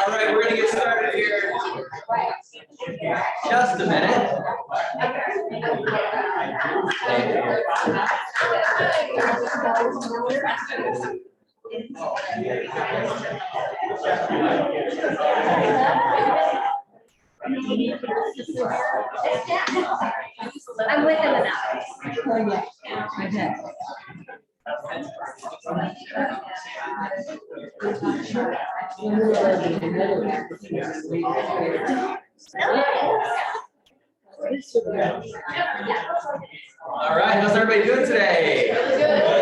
right, we're gonna get started here. Just a minute. I'm with him now. All right, how's everybody doing today? Good.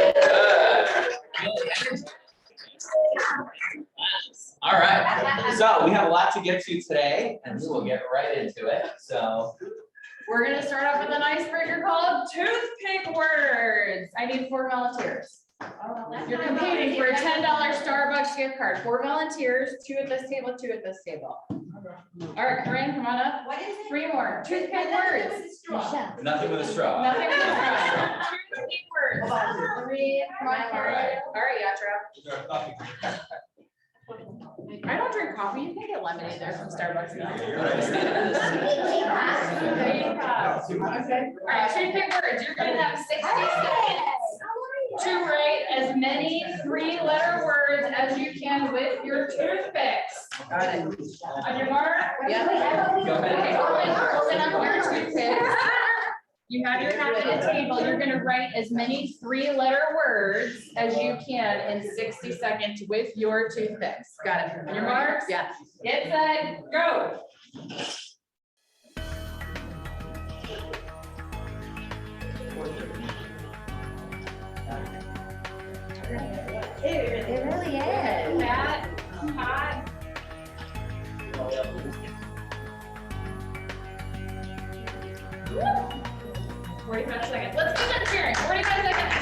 All right, so we have a lot to get to today, and we will get right into it. So we're gonna start off with an icebreaker called toothpick words. I need 4 volunteers. You're competing for a $10 Starbucks gift card. 4 volunteers, 2 at this table, 2 at this table. All right, Corinne, come on up. What is it? 3 more. Toothpick words. nothing with a straw. Nothing with a straw. Toothpick words. 3, come on, Corinne. All right, Yatra. I don't drink coffee. You can get lemonade there from Starbucks. There you go. Okay. All right, toothpick words. You're gonna have 60 seconds to write as many 3-letter words as you can with your toothpicks. Got it. On your mark? Yeah. Go ahead. Open up your toothpicks. You have your hat at the table. You're gonna write as many 3-letter words as you can in 60 seconds with your toothpicks. Got it. On your marks? Yeah. Get set, go. It really is. Pat, hot. Woo. 45 seconds. Let's keep it cheering. 45 seconds.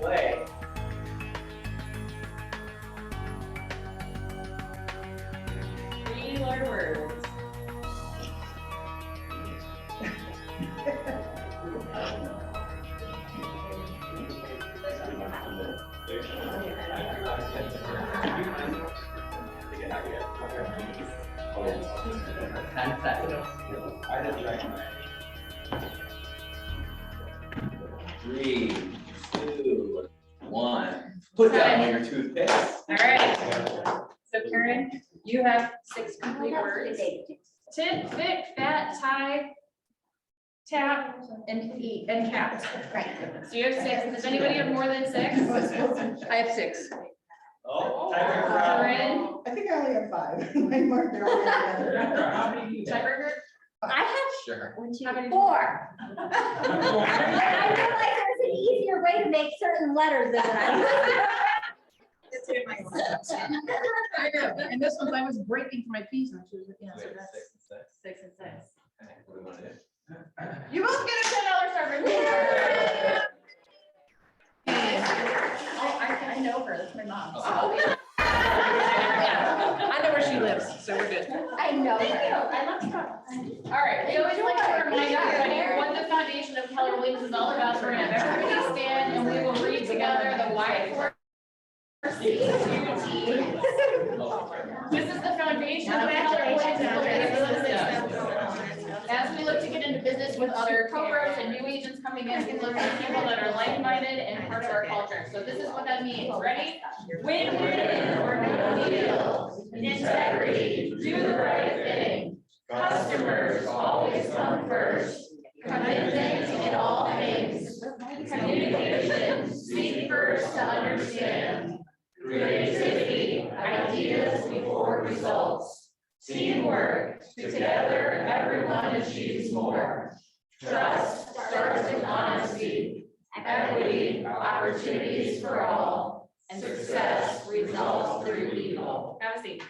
Play. 3-letter words. Three, 2, 1. Put down all your toothpicks. All right. So Karen, you have 6 complete words. Tit, thick, fat, tie, tap, and eat, and cat. Right. So you have 6. Does anybody have more than 6? I have 6. Oh, Corinne, I think I only have 5. My mark, they're all together. how many do you have? tiebreaker? I Sure. have 4. I feel like there's an easier way to make certain letters than that. I know, and this one, I was breaking for my piece and she was, yeah, so Wait, that's. 6 and 6. Okay, what do we want to do? You both get a $10 Starbucks. Oh, I know her. That's my mom. Oh. I know where she lives, so we're good. I know. Thank you. I love you. All right, we always like to remind everybody what the foundation of Keller Williams is all about. We're gonna have everybody stand and we will read together the Y4CUT. This is the foundation of Keller Williams. As we look to get into business with other co-broks and new agents coming in, we look for people that are like-minded and part of our culture. So this is what that means. Ready? Win-win or no deal. Integrity. Do the right thing. Customers always come first. Commitment in all things. Communication. Speak first to understand. Creativity. Ideas before results. Teamwork. Together, everyone achieves more. Trust starts with honesty. Equity. Opportunities for all. And success results through people. Have a seat.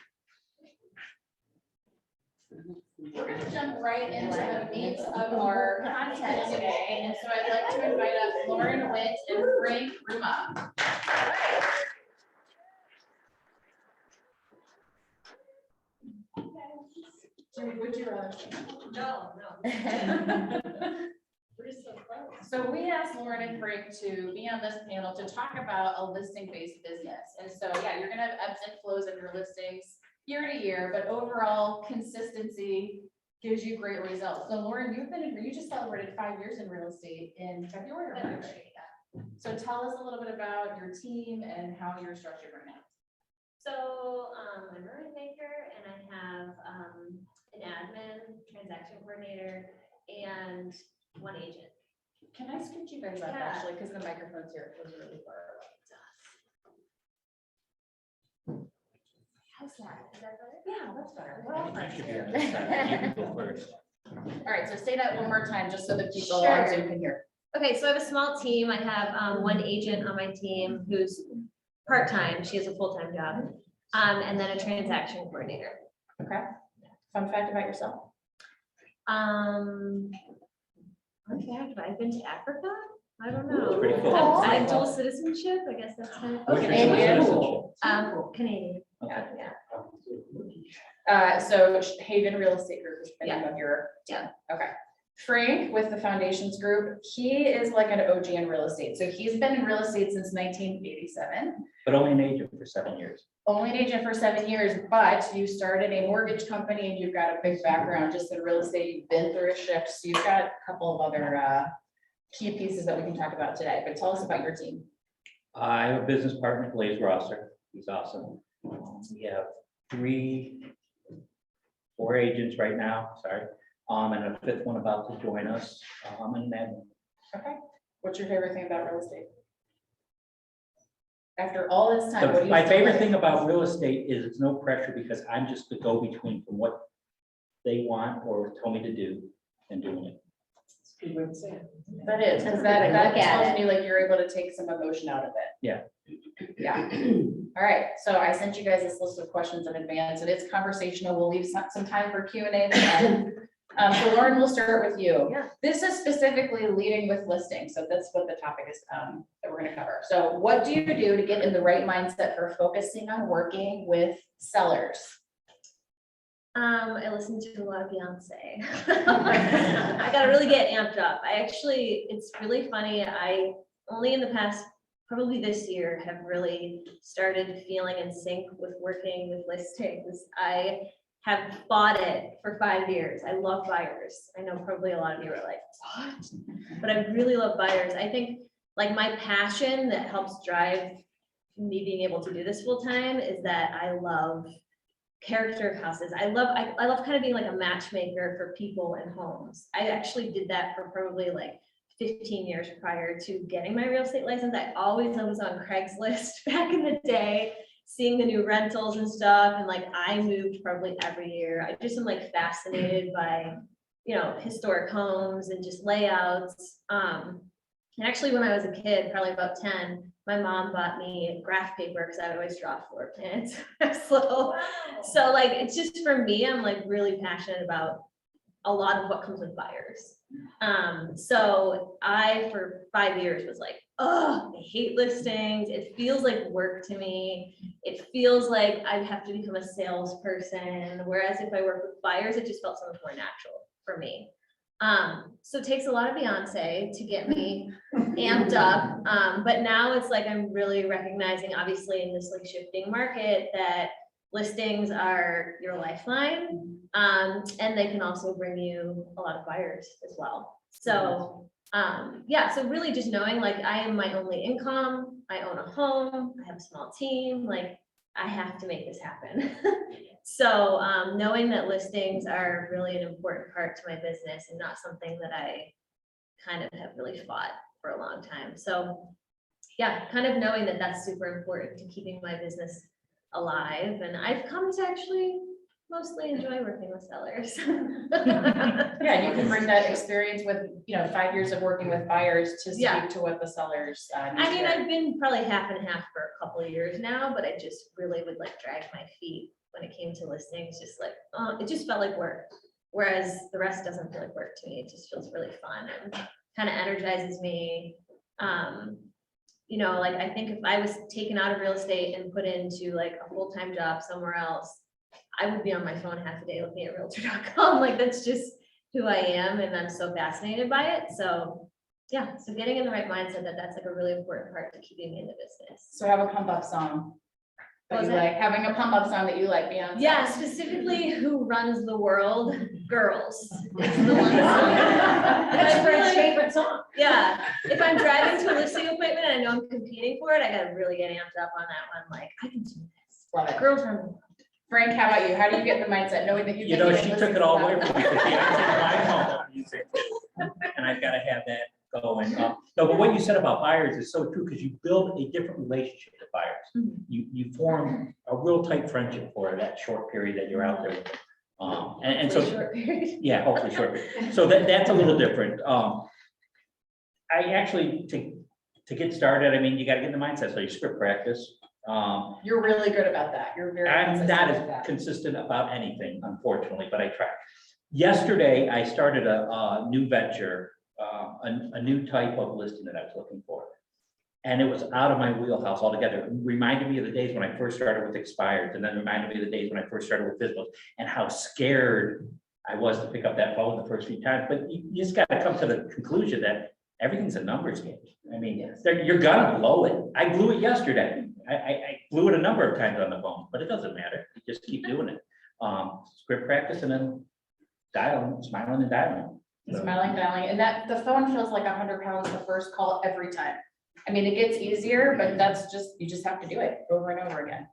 We're going to jump right into the meat of our content today. And so I'd like to invite up Lauren Witt and Frank Ruma. would you rather? No. So we asked Lauren and Frank to be on this panel to talk about a listing-based business. And so, yeah, you're gonna have ebbs and flows of your listings year to year, but overall consistency gives you great results. So Lauren, you just celebrated 5 years in real estate in February or March? So tell us a little bit about your team and how you're structured right now. So, I'm a room maker and I have, an admin, transaction coordinator, and one agent. Can I scoot you guys up Yeah. actually, because the microphone's here, it was really far away. How's that? Is that better? Yeah, that's better. We're all You friends should be here. on this side. You can go first. All right, so say that one more time, just so that people Sure. on Zoom can hear. Okay, so I have a small team. I have one agent on my team who's part-time. She has a full-time job. And then a transaction coordinator. Okay. Fun fact about yourself. Fun fact, have I been to Africa? I don't know. Pretty cool. I have dual citizenship. I guess that's kind of. What's your Canadian? citizenship? Canadian. Okay. Yeah. So Haven Real Estate Group is the name of your. Yeah. Okay. Frank with the Foundations Group, he is like an OG in real estate. So he's been in real estate since 1987. But only an agent for 7 years. Only an agent for 7 years, but you started a mortgage company and you've got a big background just in real estate. You've been through a shift. So you've got a couple of other key pieces that we can talk about today, but tell us about your team. I have a business partner, Blaze Rosser. He's awesome. We have 4 agents right now, sorry. And a 5th one about to join us. And then Okay. What's your favorite thing about real estate? After all this time, what do you my still favorite like? thing about real estate is it's no pressure because I'm just the go-between from what they want or tell me to do and doing it. That is, because that Look at tells it. me like you're able to take some emotion out of it. Yeah. Yeah. All right, so I sent you guys this list of questions in advance. It is conversational. We'll leave some time for Q&A at the end. So Lauren, we'll start with you. Yeah. This is specifically leading with listings, so that's what the topic is that we're gonna cover. So what do you do to get in the right mindset for focusing on working with sellers? I listen to a lot of Beyonce. I gotta really get amped up. It's really funny. I only in the past, probably this year, have really started feeling in sync with working with listings. I have fought it for 5 years. I love buyers. I know probably a lot of you are like, what? But I really love buyers. I think like my passion that helps drive me being able to do this full time is that I love character of houses. I love kind of being like a matchmaker for people and homes. I actually did that for probably like 15 years prior to getting my real estate license. I was on Craigslist back in the day, seeing the new rentals and stuff. And like, I moved probably every year. I just am like fascinated by, historic homes and just layouts. And actually when I was a kid, probably about 10, my mom bought me graph paper because I would always draw floor plans. I was little. So like, it's just for me, I'm like really passionate about a lot of what comes with buyers. So I, for 5 years was like, oh, I hate listings. It feels like work to me. It feels like I have to become a salesperson. Whereas if I work with buyers, it just felt so much more natural for me. So it takes a lot of Beyonce to get me amped up. But now it's like, I'm really recognizing, obviously in this like shifting market, that listings are your lifeline. And they can also bring you a lot of buyers as well. So, so really just knowing like I am my only income, I own a home, I have a small team, like I have to make this happen. So knowing that listings are really an important part to my business and not something that I kind of have really fought for a long time. So yeah, kind of knowing that that's super important to keeping my business alive. And I've come to actually mostly enjoy working with sellers. Yeah, you can bring that experience with, 5 years of working with buyers to Yeah. speak to what the sellers. I mean, I've been probably half and half for a couple of years now, but I just really would like drag my feet when it came to listings, just like, it just felt like work. Whereas the rest doesn't feel like work to me. It just feels really fun and kind of energizes me. Like I think if I was taken out of real estate and put into like a full-time job somewhere else, I would be on my phone half a day looking at Realtor.com, like, that's just who I am, and I'm so fascinated by it, so, yeah, so getting in the right mindset that that's like a really important part to keeping me in the business. So have a pump up song. That What you was that? like, having a pump up song that you like, Beyonce. Yeah, specifically Who Runs the World, Girls. Is the one song. That's If I Fred's really- favorite song. Yeah, if I'm driving to a listing appointment and I know I'm competing for it, I gotta really get amped up on that one, like, I can do this. Love it. Girls run the world. Frank, how about you? How do you get the mindset knowing that you? You think know, can she listen took it to all that? away from me, because she answered my phone music. And I've gotta have that going. No, but what you said about buyers is so true, because you build a different relationship with buyers. Mhm. You form a real tight friendship for that short period that you're out there with them. And so, Short period. yeah, hopefully short. So that's a little different. I actually, to get started, I mean, you gotta get in the mindset, so you script practice. You're really good about that. You're very. I'm consistent not with as that. consistent about anything, unfortunately, but I try. Yesterday, I started a new venture, a new type of listing that I was looking for. And it was out of my wheelhouse altogether. It reminded me of the days when I first started with expireds, and then reminded me of the days when I first started with Visbos, and how scared I was to pick up that phone the first few times. But you just gotta come to the conclusion that everything's a numbers game. I mean, you're gonna blow it. I blew it yesterday. I blew it a number of times on the phone, but it doesn't matter. You just keep doing it. Script practice and then smiling and dialing. Smiling, dialing, and that, the phone feels like 100 pounds the first call every time. I mean, it gets easier, but that's just, you just have to do it over and over again.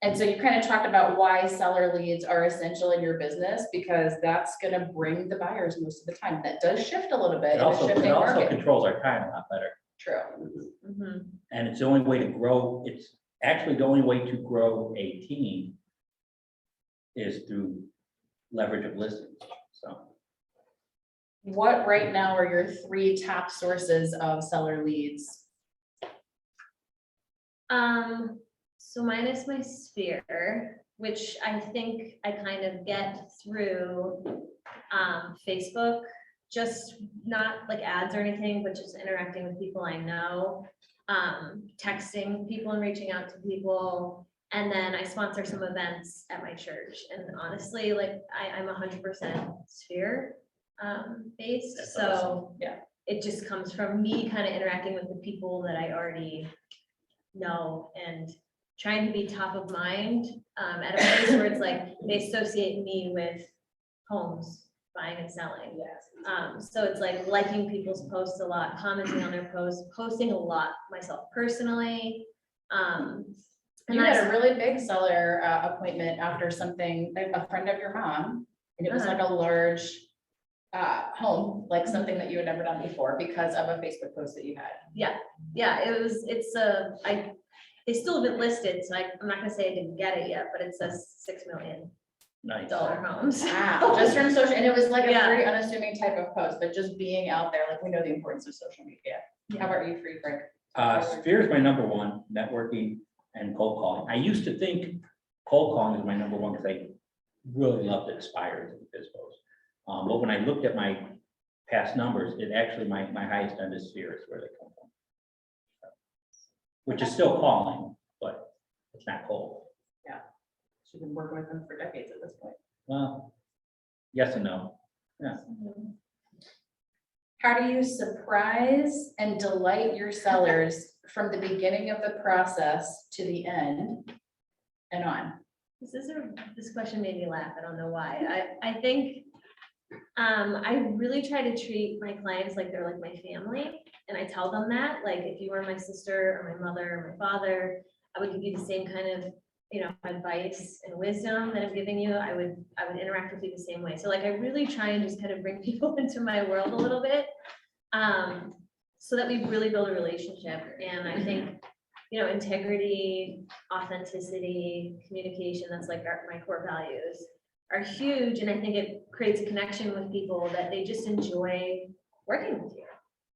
And so you kind of talked about why seller leads are essential in your business, because that's gonna bring the buyers most of the time. That does shift a little bit It in a also shifting market. controls our time a lot better. True. Mhm. And it's the only way to grow, it's actually the only way to grow a team is through leverage of listings, so. What right now are your 3 top sources of seller leads? So mine is my Sphere, which I think I kind of get through, Facebook, just not like ads or anything, but just interacting with people I know, texting people and reaching out to people. And then I sponsor some events at my church, and honestly, like, I'm 100% Sphere, based, That's so. awesome. Yeah. It just comes from me kind of interacting with the people that I already know and trying to be top of mind, at a place where it's like, they associate me with homes, buying and selling. So it's like liking people's posts a lot, commenting on their posts, posting a lot myself personally. And You that's- had a really big seller appointment after something, a friend of your mom, and it was like a large home, like something that you had never done before because of a Facebook post that you had. Yeah, they still haven't listed, so I'm not gonna say I didn't get it yet, but it says $6 million Nice. homes. Wow, just from social, and it was like a Yeah. very unassuming type of post, but just being out there, like we know the importance of social media. How about you, Free Frank? Sphere is my number one, networking and cold calling. I used to think cold calling is my number one because I really loved expireds and Visbos. But when I looked at my past numbers, it actually, my highest end is Sphere is where they come from. Which is still calling, but it's not cold. She's been working with them for decades at this point. Well, yes and no. How do you surprise and delight your sellers from the beginning of the process to the end and on? This question made me laugh. I don't know why. I think I really try to treat my clients like they're like my family. And I tell them that, like, if you were my sister or my mother or my father, I would give you the same kind of, advice and wisdom that I'm giving you. I would interact with you the same way. So like, I really try and just kind of bring people into my world a little bit. So that we really build a relationship. And I think, integrity, authenticity, communication, that's like my core values are huge. And I think it creates a connection with people that they just enjoy working with you.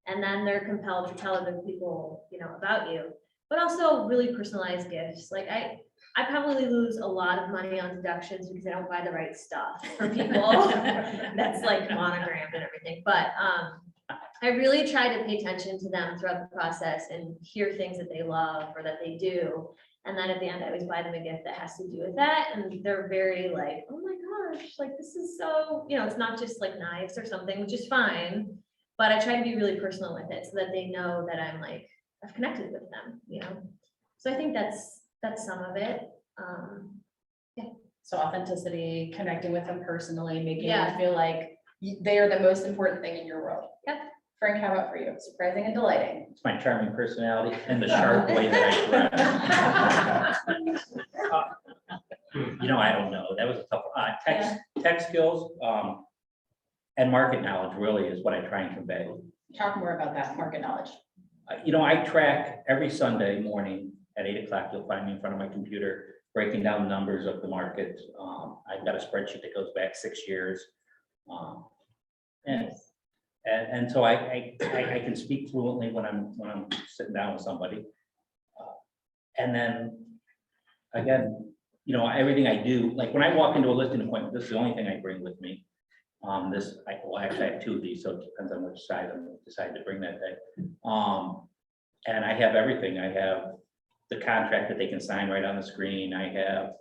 And then they're compelled to tell other people, about you, but also really personalized gifts. Like I probably lose a lot of money on deductions because I don't buy the right stuff for people. That's like monogrammed and everything. But I really try to pay attention to them throughout the process and hear things that they love or that they do. And then at the end, I always buy them a gift that has to do with that, and they're very like, oh my gosh, like this is so, it's not just like knives or something, which is fine. But I try to be really personal with it so that they know that I'm like, I've connected with them. So I think that's some of it. So authenticity, connecting with them personally, making Yeah. them feel like they are the most important thing in your world. Yep. Frank, how about for you? Surprising and delighting. It's my charming personality and the sharp way that I dress. I don't know. That was a tough, tech skills, and market knowledge really is what I try and convey. Talk more about that market knowledge. I track every Sunday morning at 8 o'clock. You'll find me in front of my computer, breaking down the numbers of the market. I've got a spreadsheet that goes back 6 years. And so I can speak fluently when I'm sitting down with somebody. And then, again, everything I do, like when I walk into a listing appointment, this is the only thing I bring with me. Actually I have 2 of these, so it depends on which side I decide to bring that day. And I have everything. I have the contract that they can sign right on the screen. I have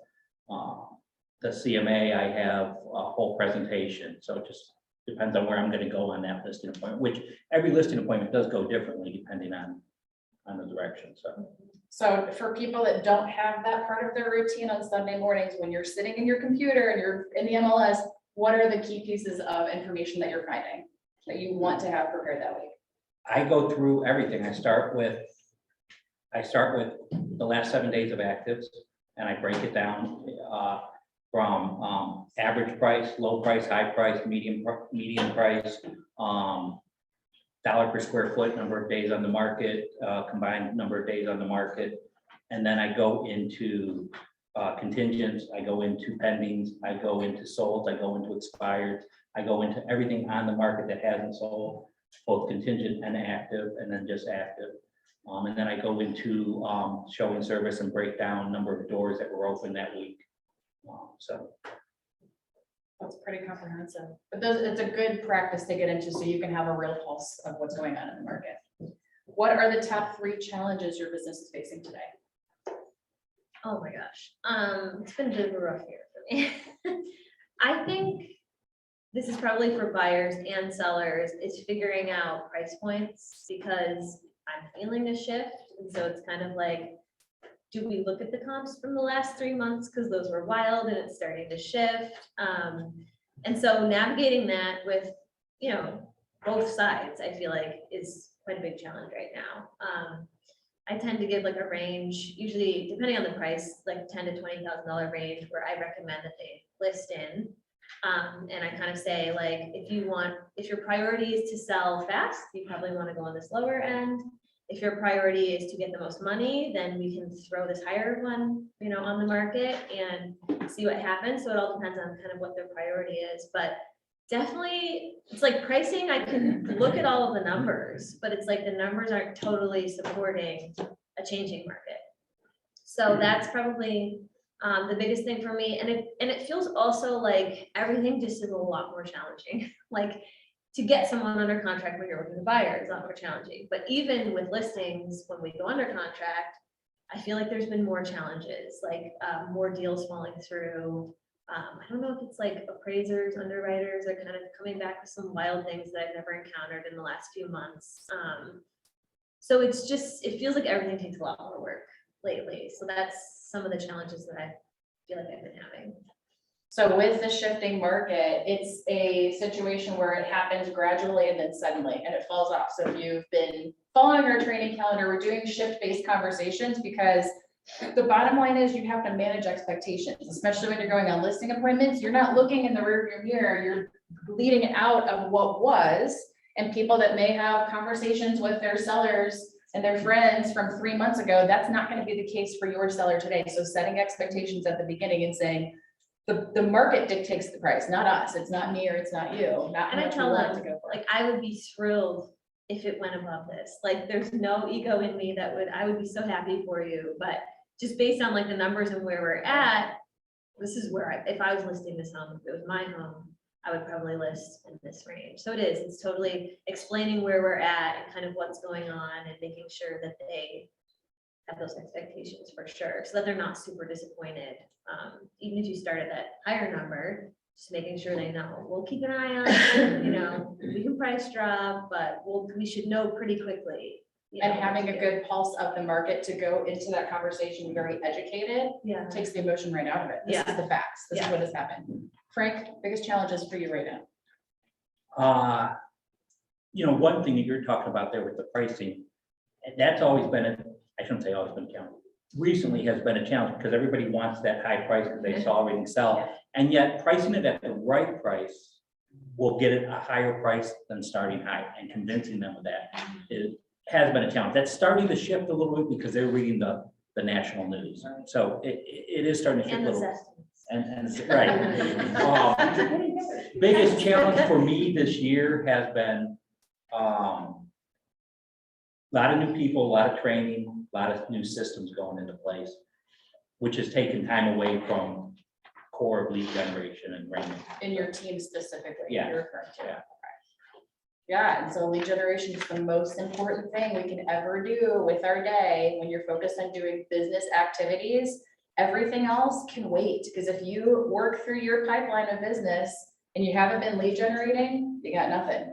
the CMA. I have a whole presentation. So it just depends on where I'm going to go on that listing appointment, which every listing appointment does go differently depending on the direction. So for people that don't have that part of their routine on Sunday mornings, when you're sitting in your computer and you're in the MLS, what are the key pieces of information that you're finding that you want to have prepared that week? I go through everything. I start with the last 7 days of actives, and I break it down from average price, low price, high price, medium price, dollar per square foot, number of days on the market, combined number of days on the market. And then I go into contingents, I go into pendings, I go into solds, I go into expired, I go into everything on the market that hasn't sold, both contingent and active, and then just active. And then I go into showing service and break down number of doors that were open that week. So That's pretty comprehensive, but it's a good practice to get into so you can have a real pulse of what's going on in the market. What are the top 3 challenges your business is facing today? Oh my gosh, it's been a bit of a rough year for me. I think this is probably for buyers and sellers, is figuring out price points, because I'm feeling a shift. And so it's kind of like, do we look at the comps from the last 3 months? Because those were wild and it's starting to shift. And so navigating that with, both sides, I feel like is quite a big challenge right now. I tend to give like a range, usually depending on the price, like $10,000 to $20,000 range, where I recommend that they list in. And I kind of say, like, if your priority is to sell fast, you probably want to go on this lower end. If your priority is to get the most money, then we can throw this higher one, on the market and see what happens. So it all depends on kind of what their priority is, but definitely it's like pricing. I can look at all of the numbers, but it's like the numbers aren't totally supporting a changing market. So that's probably the biggest thing for me. And it feels also like everything just is a lot more challenging. Like, to get someone under contract when you're working with a buyer is a lot more challenging. But even with listings, when we go under contract, I feel like there's been more challenges, like more deals falling through. I don't know if it's like appraisers, underwriters are kind of coming back with some wild things that I've never encountered in the last few months. So it feels like everything takes a lot more work lately. So that's some of the challenges that I feel like I've been having. So with the shifting market, it's a situation where it happens gradually and then suddenly, and it falls off. So if you've been following our training calendar, we're doing shift-based conversations, because the bottom line is you have to manage expectations, especially when you're going on listing appointments. You're not looking in the rearview mirror, you're leading out of what was, and people that may have conversations with their sellers and their friends from 3 months ago, that's not going to be the case for your seller today. So setting expectations at the beginning and saying, the market dictates the price, not us. It's not me or it's not you. Not And I how much we tell want them, to go for. like, I would be thrilled if it went above this. Like, there's no ego in me I would be so happy for you. But just based on like the numbers and where we're at, this is where if I was listing this home, if it was my home, I would probably list in this range. So it's totally explaining where we're at and kind of what's going on and making sure that they have those expectations for sure, so that they're not super disappointed. Even if you start at that higher number, just making sure they know, we'll keep an eye on it, you know, we can price drop, but we should know pretty quickly. you And know, having what a to do. good pulse of the market to go into that conversation very educated Yeah. takes the emotion right out of it. This is Yeah. the facts. This is Yeah. what has happened. Frank, biggest challenges for you right now? One thing that you're talking about there with the pricing, and that's always been, I shouldn't say always been a challenge. Recently has been a challenge because everybody wants that high price because they saw everything sell. And yet pricing it at the right price will get it a higher price than starting high, and convincing them of that has been a challenge. That's starting to shift a little bit because they're reading the national news. So it is starting to shift And a the little. Zestines. And, right. Biggest challenge for me this year has been, lot of new people, a lot of training, a lot of new systems going into place, which has taken time away from core of lead generation and ringing. In your team specifically? Yeah. You're referring to? Yeah. Okay. Yeah, and so lead generation is the most important thing we can ever do with our day when you're focused on doing business activities. Everything else can wait, because if you work through your pipeline of business and you haven't been lead generating, you got nothing.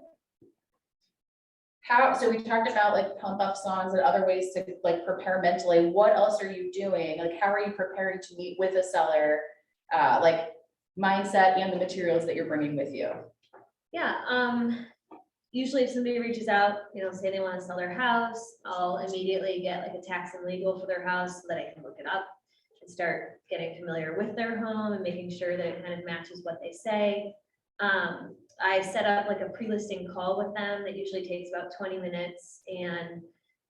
So we talked about like pump up songs and other ways to like prepare mentally. What else are you doing? Like, how are you preparing to meet with a seller? Like mindset and the materials that you're bringing with you. Yeah, usually if somebody reaches out, say they want to sell their house, I'll immediately get like a tax and legal for their house so that I can look it up and start getting familiar with their home and making sure that it kind of matches what they say. I set up like a pre-listing call with them that usually takes about 20 minutes, and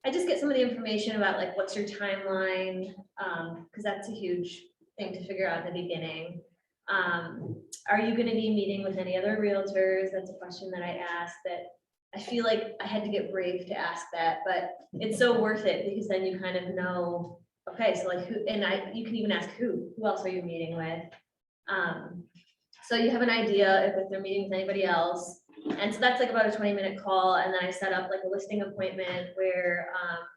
I just get some of the information about like, what's your timeline? Because that's a huge thing to figure out in the beginning. Are you gonna be meeting with any other realtors? That's a question that I asked that I feel like I had to get brave to ask that, but it's so worth it because then you kind of know, okay, so like who, and you can even ask who else are you meeting with? So you have an idea if they're meeting with anybody else. And so that's like about a 20-minute call. And then I set up like a listing appointment where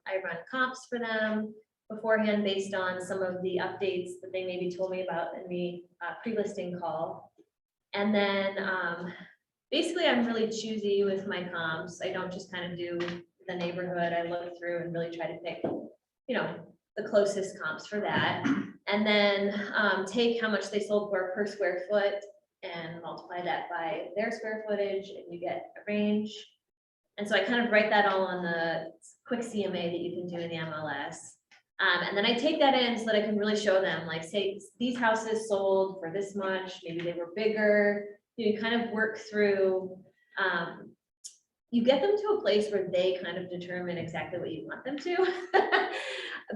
I run comps for them beforehand based on some of the updates that they maybe told me about in the pre-listing call. And then basically I'm really choosy with my comps. I don't just kind of do the neighborhood. I look through and really try to pick, the closest comps for that. And then take how much they sold for per square foot and multiply that by their square footage, and you get a range. And so I kind of write that all on the quick CMA that you can do in the MLS. And then I take that in so that I can really show them, like, say, these houses sold for this much, maybe they were bigger. You kind of work through, you get them to a place where they kind of determine exactly what you want them to,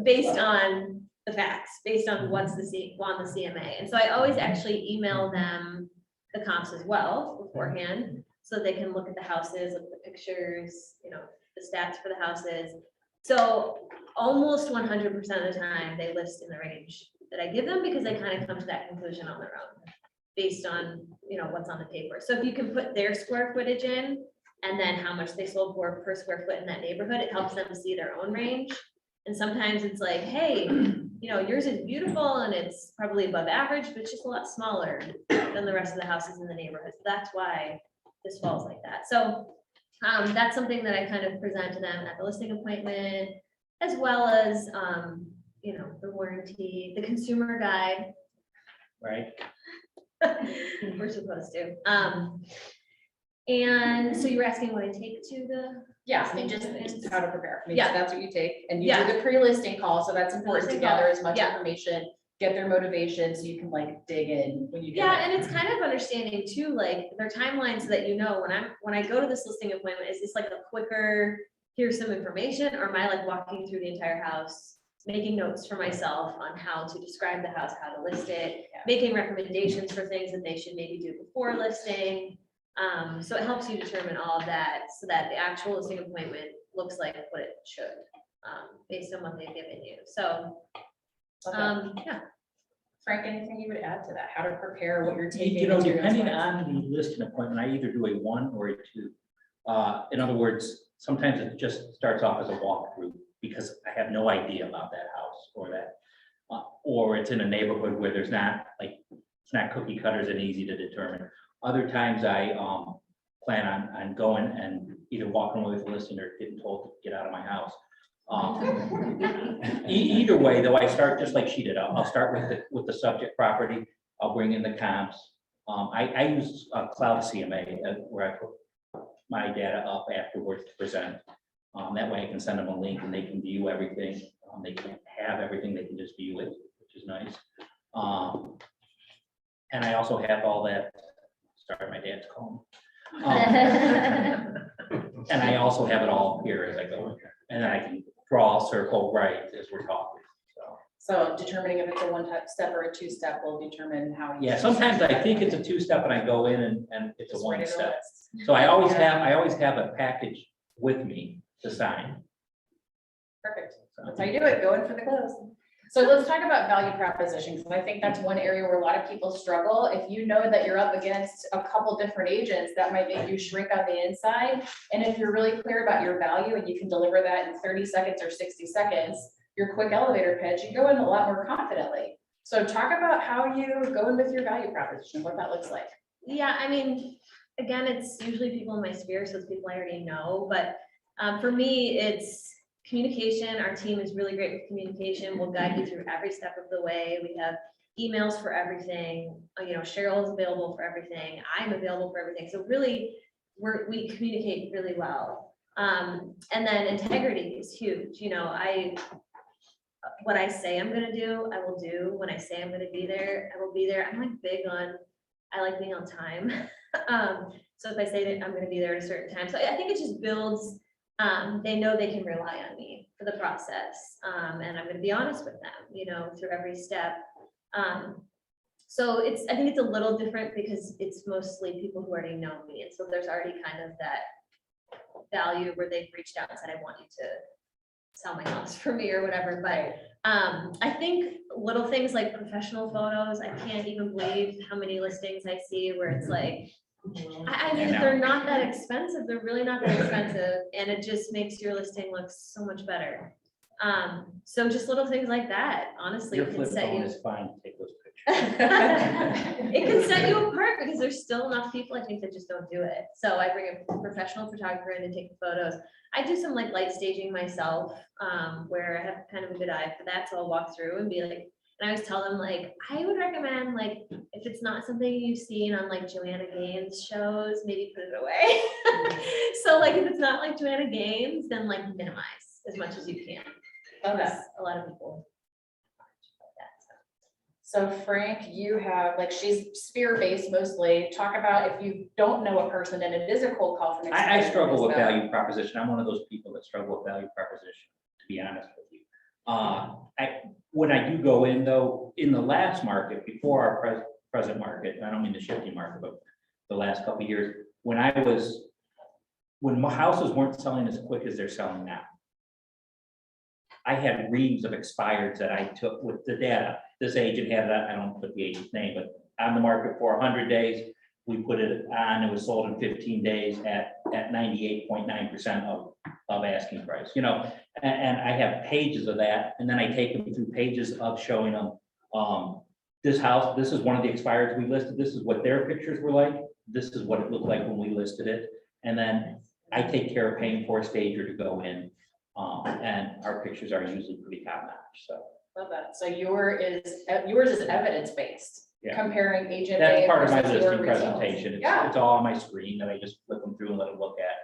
based on the facts, based on what's on the CMA. And so I always actually email them the comps as well beforehand, so they can look at the houses, look at the pictures, the stats for the houses. So almost 100% of the time they list in the range that I give them, because they kind of come to that conclusion on their own based on, what's on the paper. So if you can put their square footage in and then how much they sold for per square foot in that neighborhood, it helps them see their own range. And sometimes it's like, hey, yours is beautiful and it's probably above average, but it's just a lot smaller than the rest of the houses in the neighborhood. So that's why this falls like that. So that's something that I kind of present to them at the listing appointment, as well as, the warranty, the consumer guide. Right? We're supposed to. And so you were asking what I take to the. Yeah, I mean, just how to prepare. I mean, Yeah. so that's what you take, and you Yeah. do the pre-listing call, so that's important to Listing call. gather as much Yeah. information, get their motivation, so you can like dig in when you get Yeah, there. and it's kind of understanding too, like their timeline, so that when I go to this listing appointment, is this like a quicker, here's some information, or am I like walking through the entire house, making notes for myself on how to describe the house, how to list it, Yeah. making recommendations for things that they should maybe do before listing. So it helps you determine all of that so that the actual listing appointment looks like what it should, based on what they've given you. So, Okay. yeah. Frank, anything you would add to that? How to prepare what you're taking? Depending materials-wise? on the listing appointment, I either do a 1 or a 2. In other words, sometimes it just starts off as a walkthrough because I have no idea about that house or that. Or it's in a neighborhood where there's not, like, it's not cookie cutters and easy to determine. Other times I plan on going and either walking away with a listing or getting told to get out of my house. Either way, though, I start just like she did. I'll start with the subject property. I'll bring in the comps. I use Cloud CMA where I put my data up afterwards to present. That way I can send them a link and they can view everything. They can't have everything, they can just view it, which is nice. And I also have all that, sorry, my dad's calling. And I also have it all here as I go, and then I can draw a circle right as we're talking, so. So determining if it's a step or a two-step will determine how. you- Yeah, sometimes I think it's a two-step and I go in and it's a Just write it on the one-step. list. So I always have a package with me to sign. Perfect. That's So, how you do it, go in for the close. So let's talk about value propositions, and I think that's one area where a lot of people struggle. If you know that you're up against a couple different agents, that might make you shrink on the inside. And if you're really clear about your value and you can deliver that in 30 seconds or 60 seconds, your quick elevator pitch, you go in a lot more confidently. So talk about how you go in with your value proposition, what that looks like. Yeah, I mean, again, it's usually people in my sphere, so it's people I already know, but for me, it's communication. Our team is really great with communication. We'll guide you through every step of the way. We have emails for everything. Cheryl is available for everything. I'm available for everything. So really, we communicate really well. And then integrity is huge. What I say I'm gonna do, I will do. When I say I'm gonna be there, I will be there. I'm like big on, I like being on time. So if I say that I'm gonna be there at a certain time, so I think it just builds, they know they can rely on me for the process. And I'm gonna be honest with them, through every step. So I think it's a little different because it's mostly people who already know me. And so there's already kind of that value where they've reached out and said, I want you to sell my house for me or whatever. But I think little things like professional photos, I can't even believe how many listings I see where it's like, I mean, they're not that expensive. They're really not that expensive. And it just makes your listing look so much better. So just little things like that, honestly, Your can flip set phone you. is fine to take those pictures. It can set you apart because there's still enough people, I think, that just don't do it. So I bring a professional photographer in and take the photos. I do some like light staging myself, where I have kind of a good eye for that. So I'll walk through and be like, and I always tell them, like, I would recommend, like, if it's not something you've seen on like Joanna Gaines shows, maybe put it away. So like, if it's not like Joanna Gaines, then like minimize as much as you can. Okay. Because a lot of people. So Frank, you have, like, she's sphere-based mostly. Talk about if you don't know a person and it is a cold call from. I struggle with experience, value proposition. I'm one of those people that struggle with value proposition, to be honest with you. When I do go in though, in the last market, before our present market, and I don't mean the shifting market, but the last couple of years, when my houses weren't selling as quick as they're selling now. I had reams of expireds that I took with the data. This agent had that, I don't put the agent's name, but on the market for 100 days, we put it on, it was sold in 15 days at 98.9% of asking price, and I have pages of that, and then I take them through pages of showing them, this house, this is one of the expireds we listed, this is what their pictures were like, this is what it looked like when we listed it, and then I take care of paying for a stager to go in, and our pictures are usually pretty top notch, so. Love that. So yours is evidence-based, Yeah. comparing agent. That's A part of my versus your listing results. presentation. It's, Yeah. it's all on my screen that I just flip them through and let them look at.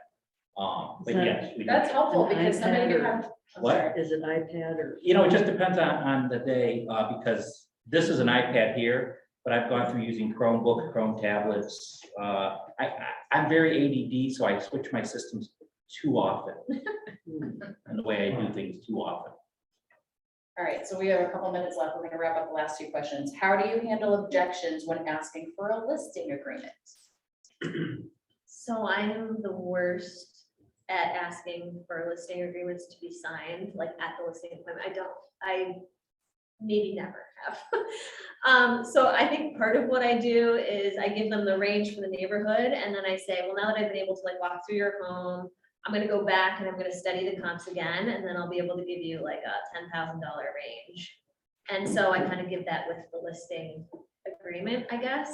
But yes, we do. That's helpful An because somebody iPad could or- have. I'm What? sorry. Is it iPad or? It just depends on the day, because this is an iPad here, but I've gone through using Chromebook, Chrome tablets. I'm very ADD, so I switch my systems too often. And the way I do things too often. All right, so we have a couple minutes left. We're gonna wrap up the last two questions. How do you handle objections when asking for a listing agreement? So I am the worst at asking for listing agreements to be signed, like at the listing appointment. I maybe never have. So I think part of what I do is I give them the range for the neighborhood, and then I say, well, now that I've been able to like walk through your home, I'm gonna go back and I'm gonna study the comps again, and then I'll be able to give you like a $10,000 range. And so I kind of give that with the listing agreement, I guess.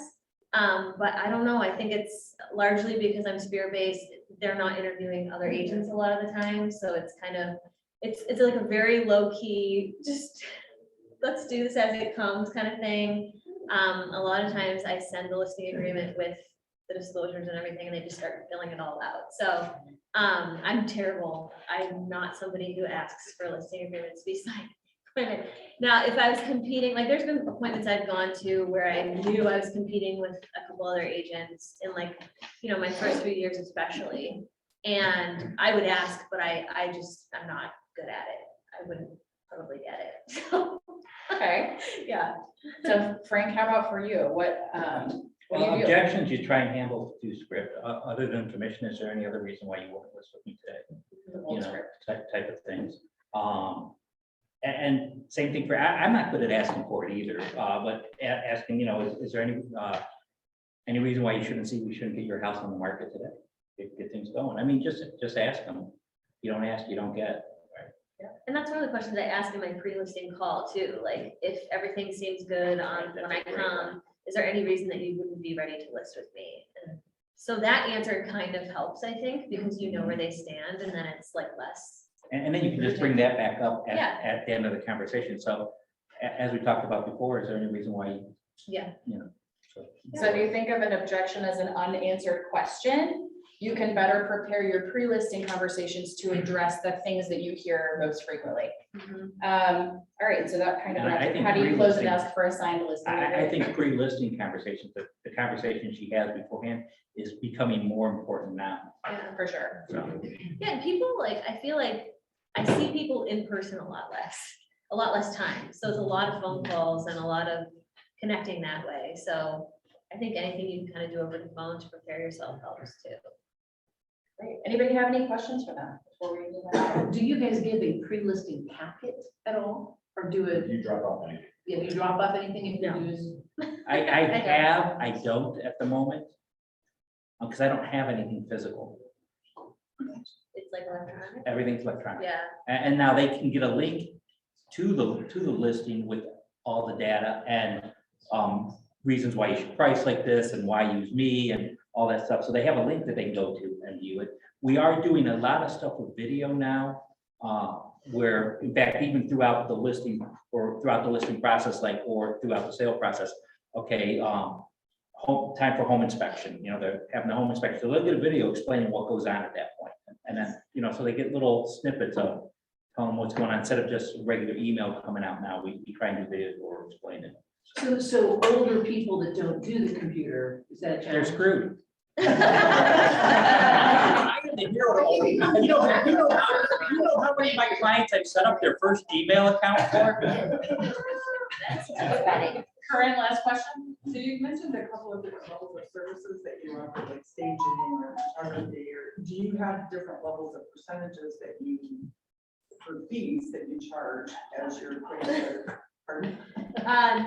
But I don't know, I think it's largely because I'm Spear-based, they're not interviewing other agents a lot of the time, so it's kind of, it's like a very low-key, just let's do this as it comes kind of thing. A lot of times I send the listing agreement with the disclosures and everything, and they just start filling it all out. So I'm terrible. I'm not somebody who asks for listing agreements to be signed. Now, if I was competing, like there's been appointments I've gone to where I knew I was competing with a couple other agents in like, you know, my first few years especially. And I would ask, but I'm not good at it. I wouldn't probably get it. So, Okay, yeah. so Frank, how about for you? What do you do? Objections you try and handle through script, other than commission, is there any other reason why you wouldn't list with me today? The whole You know, script. type of things. And same thing for, I'm not good at asking for it either, but asking, you know, is there any reason why we shouldn't get your house on the market today? Get things going. I mean, just ask them. You don't ask, you don't get. And that's one of the questions I asked in my pre-listing call too, like if everything seems good on when I come, is there any reason that you wouldn't be ready to list with me? And so that answer kind of helps, I think, because you know where they stand, and then it's like less. And then you can just bring that back up Yeah. at the end of the conversation. So as we talked about before, is there any reason why, Yeah. you know? So if you think of an objection as an unanswered question, you can better prepare your pre-listing conversations to address the things that you hear most frequently. All right, so that kind of, And I think how do you close and pre-listing- ask for a signed listing? I think pre-listing conversations, the conversation she has beforehand is becoming more important now. Yeah. For sure. So, Yeah, and people like, I feel like I see people in person a lot less time. So it's a lot of phone calls and a lot of connecting that way. So I think anything you can kind of do over the phone to prepare yourself helps too. Great. Anybody have any questions for them before we move on? Do you guys give a pre-listing packet at all? Or do it, You drop off anything. if you drop off anything, if you No. use? I don't at the moment. Because I don't have anything physical. It's like electronic. Everything's electronic. Yeah. And now they can get a link to the listing with all the data and reasons why you should price like this and why use me and all that stuff. So they have a link that they can go to and view it. We are doing a lot of stuff with video now, where in fact, even throughout the listing or throughout the listing process, like, or throughout the sale process, okay, time for home inspection, you know, they're having the home inspection. So they'll get a video explaining what goes on at that point. And then, you know, so they get little snippets of telling them what's going on instead of just regular email coming out now. We try and do videos or explain it. So older people that don't do the computer, is that a They're challenge? screwed. I am the hero to all. You know how many of my Clients I've set up their first email account for. Corinne, last question? So you mentioned a couple of different levels of services that you offer, like staging or photography, or do you have different levels of percentages that you, for fees that you charge as you're putting together? Pardon?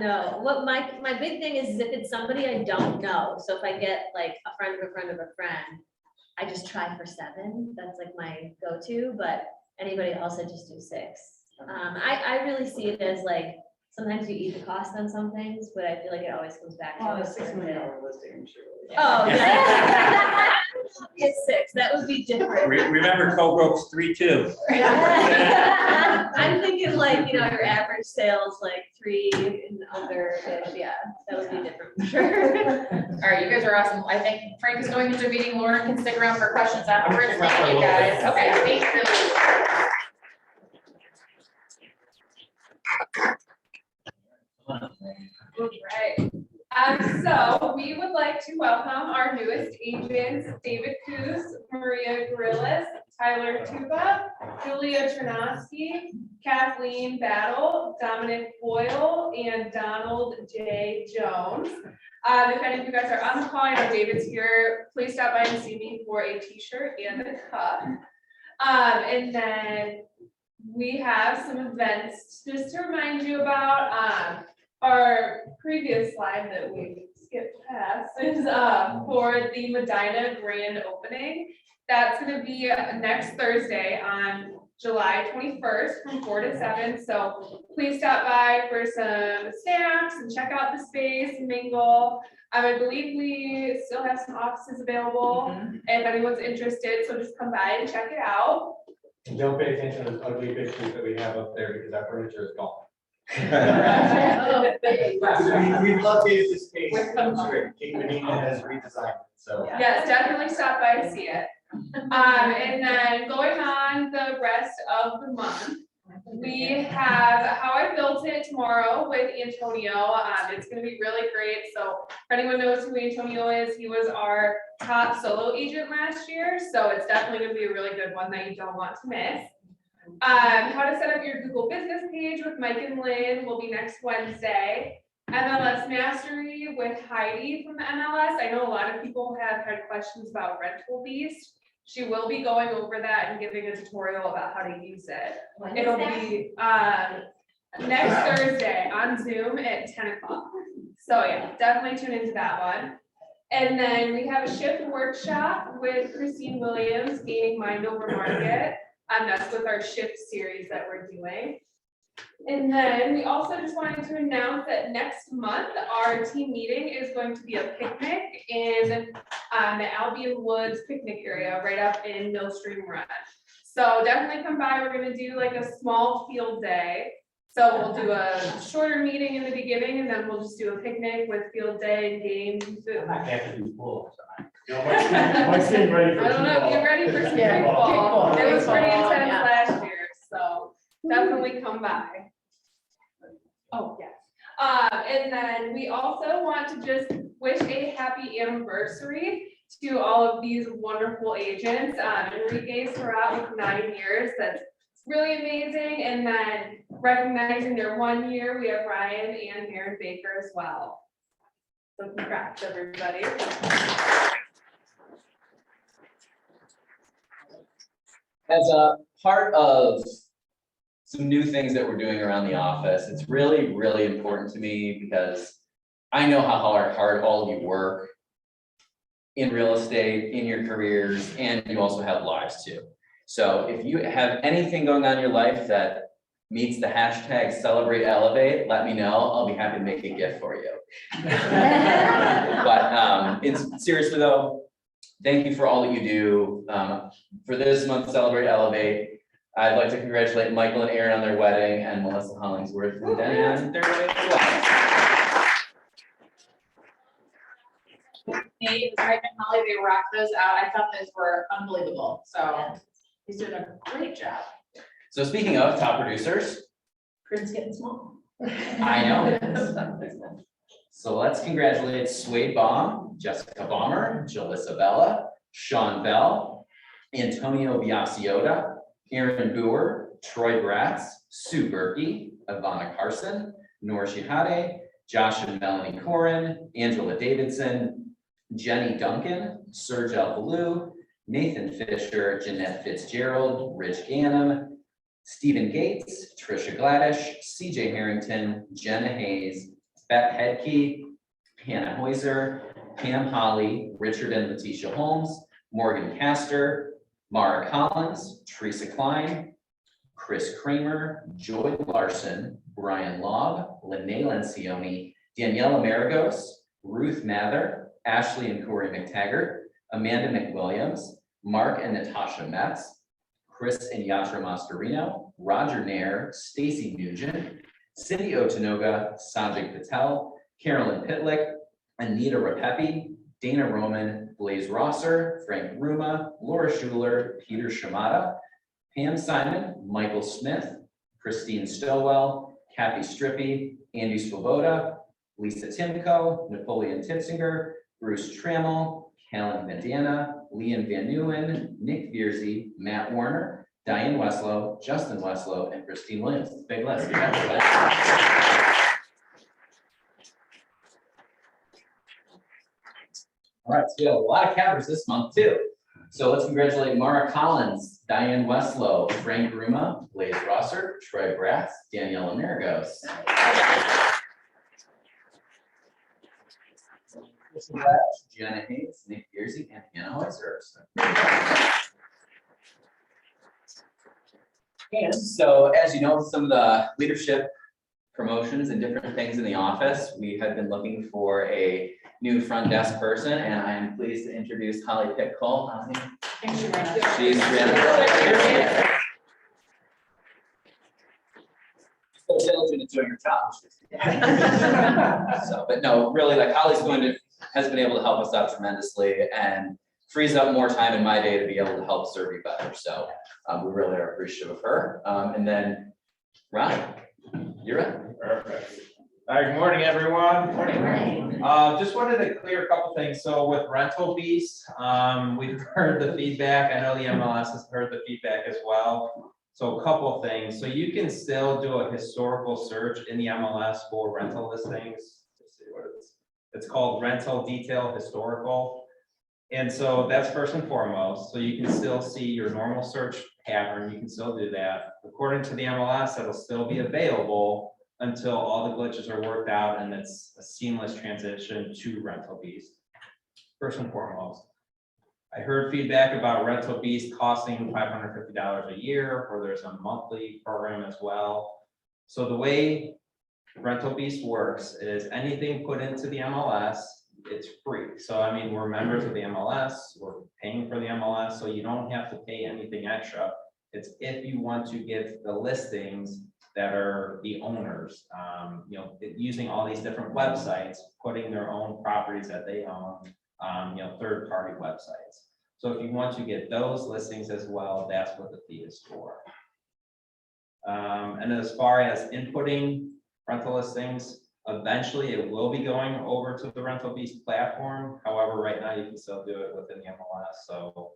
No, what my big thing is if it's somebody I don't know, so if I get like a friend of a friend of a friend, I just try for 7, that's like my go-to, but anybody else I just do 6. I really see it as like, sometimes you eat the cost on some things, but I feel like it always comes back to. On a what's $6 worth million it. listing, I'm sure. Oh, yeah. Get 6, that would be different. Remember Co-Broke's 3-2. I'm thinking like, you know, your average sales like 3 and under, yeah, that would be different for sure. All right, you guys are awesome. I think Frank is going into a meeting. Lauren can stick around for questions afterwards. Thank you, guys. Okay, thank you. Right. So we would like to welcome our newest agents, David Coos, Maria Grillis, Tyler Tuba, Julia Ternosky, Kathleen Battle, Dominic Boyle, and Donald J. Jones. If any of you guys are on the call, I know David's here, please stop by and see me for a t-shirt and a cup. And then we have some events just to remind you about. our previous slide that we skipped past is for the Medina grand opening. That's gonna be next Thursday on July 21st from 4 to 7. So please stop by for some snacks and check out the space and mingle. I believe we still have some offices available if anyone's interested, so just come by and check it out. And don't pay attention to those ugly pictures that we have up there because that furniture is gone. We'd love to use this space. With some- King Medina has redesigned it, so. Yes, definitely stop by and see it. And then going on the rest of the month, we have How I Built It tomorrow with Antonio. It's gonna be really great. So if anyone knows who Antonio is, he was our top solo agent last year. So it's definitely gonna be a really good one that you don't want to miss. How to set up your Google business page with Mike and Lynn will be next Wednesday. MLS Mastery with Heidi from the MLS. I know a lot of people have had questions about Rental Beast. She will be going over that and giving a tutorial about how to use it. It'll be next Thursday on Zoom at 10 o'clock. So yeah, definitely tune into that one. And then we have a shift workshop with Christine Williams, Gaining Mind Over Market. That's with our shift series that we're doing. And then we also just wanted to announce that next month, our team meeting is going to be a picnic in the Albion Woods picnic area right up in Millstream Run. So definitely come by. We're gonna do like a small field day. So we'll do a shorter meeting in the beginning and then we'll just do a picnic with field day and games and food. I can't do pool. Mike's getting ready for I don't know if you're ready for some Yeah, kickball. kickball. It was pretty Kickball, intense yeah. last year, so definitely come by. Oh, yes. And then we also want to just wish a happy anniversary to all of these wonderful agents. Enrique Surratt with 9 years. That's really amazing. And then recognizing their 1 year, we have Ryan and Maren Baker as well. So congrats, everybody. As a part of some new things that we're doing around the office, it's really, really important to me because I know how hard all of you work in real estate, in your careers, and you also have lives too. So if you have anything going on in your life that meets the hashtag celebrate elevate, let me know. I'll be happy to make a gift for you. But seriously though, thank you for all that you do. For this month, Celebrate Elevate, I'd like to congratulate Michael and Aaron on their wedding and Melissa Hollingsworth and Denny on their wedding as well. Nate, Mike and Holly, they rocked those out. I thought those were unbelievable. So he's doing a great job. So speaking of top producers, Print's getting small. I know. So let's congratulate Swade Baum, Jessica Baumer, Jalissa Bella, Sean Bell, Antonio Biasiota, Aaron Boer, Troy Bratz, Sue Berkey, Ivana Carson, Noor Shihade, Josh and Melanie Corin, Angela Davidson, Jenny Duncan, Serge Alvalou, Nathan Fisher, Jeanette Fitzgerald, Rich Ganem, Stephen Gates, Trisha Gladish, CJ Harrington, Jenna Hayes, Beth Hedke, Hannah Heuser, Pam Holly, Richard and Letitia Holmes, Morgan Castor, Mara Collins, Teresa Klein, Chris Kramer, Joy Larson, Brian Lobb, Lene Lencioni, Daniela Maragos, Ruth Mather, Ashley and Corey McTaggart, Amanda McWilliams, Mark and Natasha Metz, Chris and Yatra Mascarino, Roger Nair, Stacy Nugent, Cindy Otanoga, Sanjay Patel, Carolyn Pitlick, Anita Rapepi, Dana Roman, Blaze Rosser, Frank Ruma, Laura Schuler, Peter Shimada, Pam Simon, Michael Smith, Christine Stowell, Kathy Strippy, Andy Swoboda, Lisa Timko, Napoleon Titzinger, Bruce Trammell, Callan Medana, Leon Van Newen, Nick Vierzy, Matt Warner, Diane Weslow, Justin Weslow, and Christine Williams. It's a big list. All right, so we have a lot of cappers this month too. So let's congratulate Mara Collins, Diane Weslow, Frank Ruma, Blaze Rosser, Troy Bratz, Daniela Maragos. Jenna Hayes, Nick Beersey, and Hannah Weiser. And so, as you know, some of the leadership promotions and different things in the office, we have been looking for a new front desk person, and I am pleased to introduce Holly Pitcole. Holly. Thank you very much. She's so diligent at doing her job. So, but no, really, like Holly's has been able to help us out tremendously and frees up more time in my day to be able to help serve you better. So we really are appreciative of her. And then Ron, you're up. Perfect. Good morning, everyone. Morning. Just wanted to clear a couple things. So with Rental Beast, we've heard the feedback. I know the MLS has heard the feedback as well. So a couple of things. So you can still do a historical search in the MLS for rental listings. Let's see what it's called, Rental Detail Historical. And so that's first and foremost. So you can still see your normal search pattern. You can still do that. According to the MLS, it'll still be available until all the glitches are worked out and it's a seamless transition to Rental Beast. First and foremost. I heard feedback about Rental Beast costing $550 a year, or there's a monthly program as well. So the way Rental Beast works is anything put into the MLS, it's free. So I mean, we're members of the MLS, we're paying for the MLS, so you don't have to pay anything extra. It's if you want to get the listings that are the owners, using all these different websites, putting their own properties that they own, third-party websites. So if you want to get those listings as well, that's what the fee is for. And as far as inputting rental listings, eventually it will be going over to the Rental Beast platform. However, right now you can still do it within the MLS. So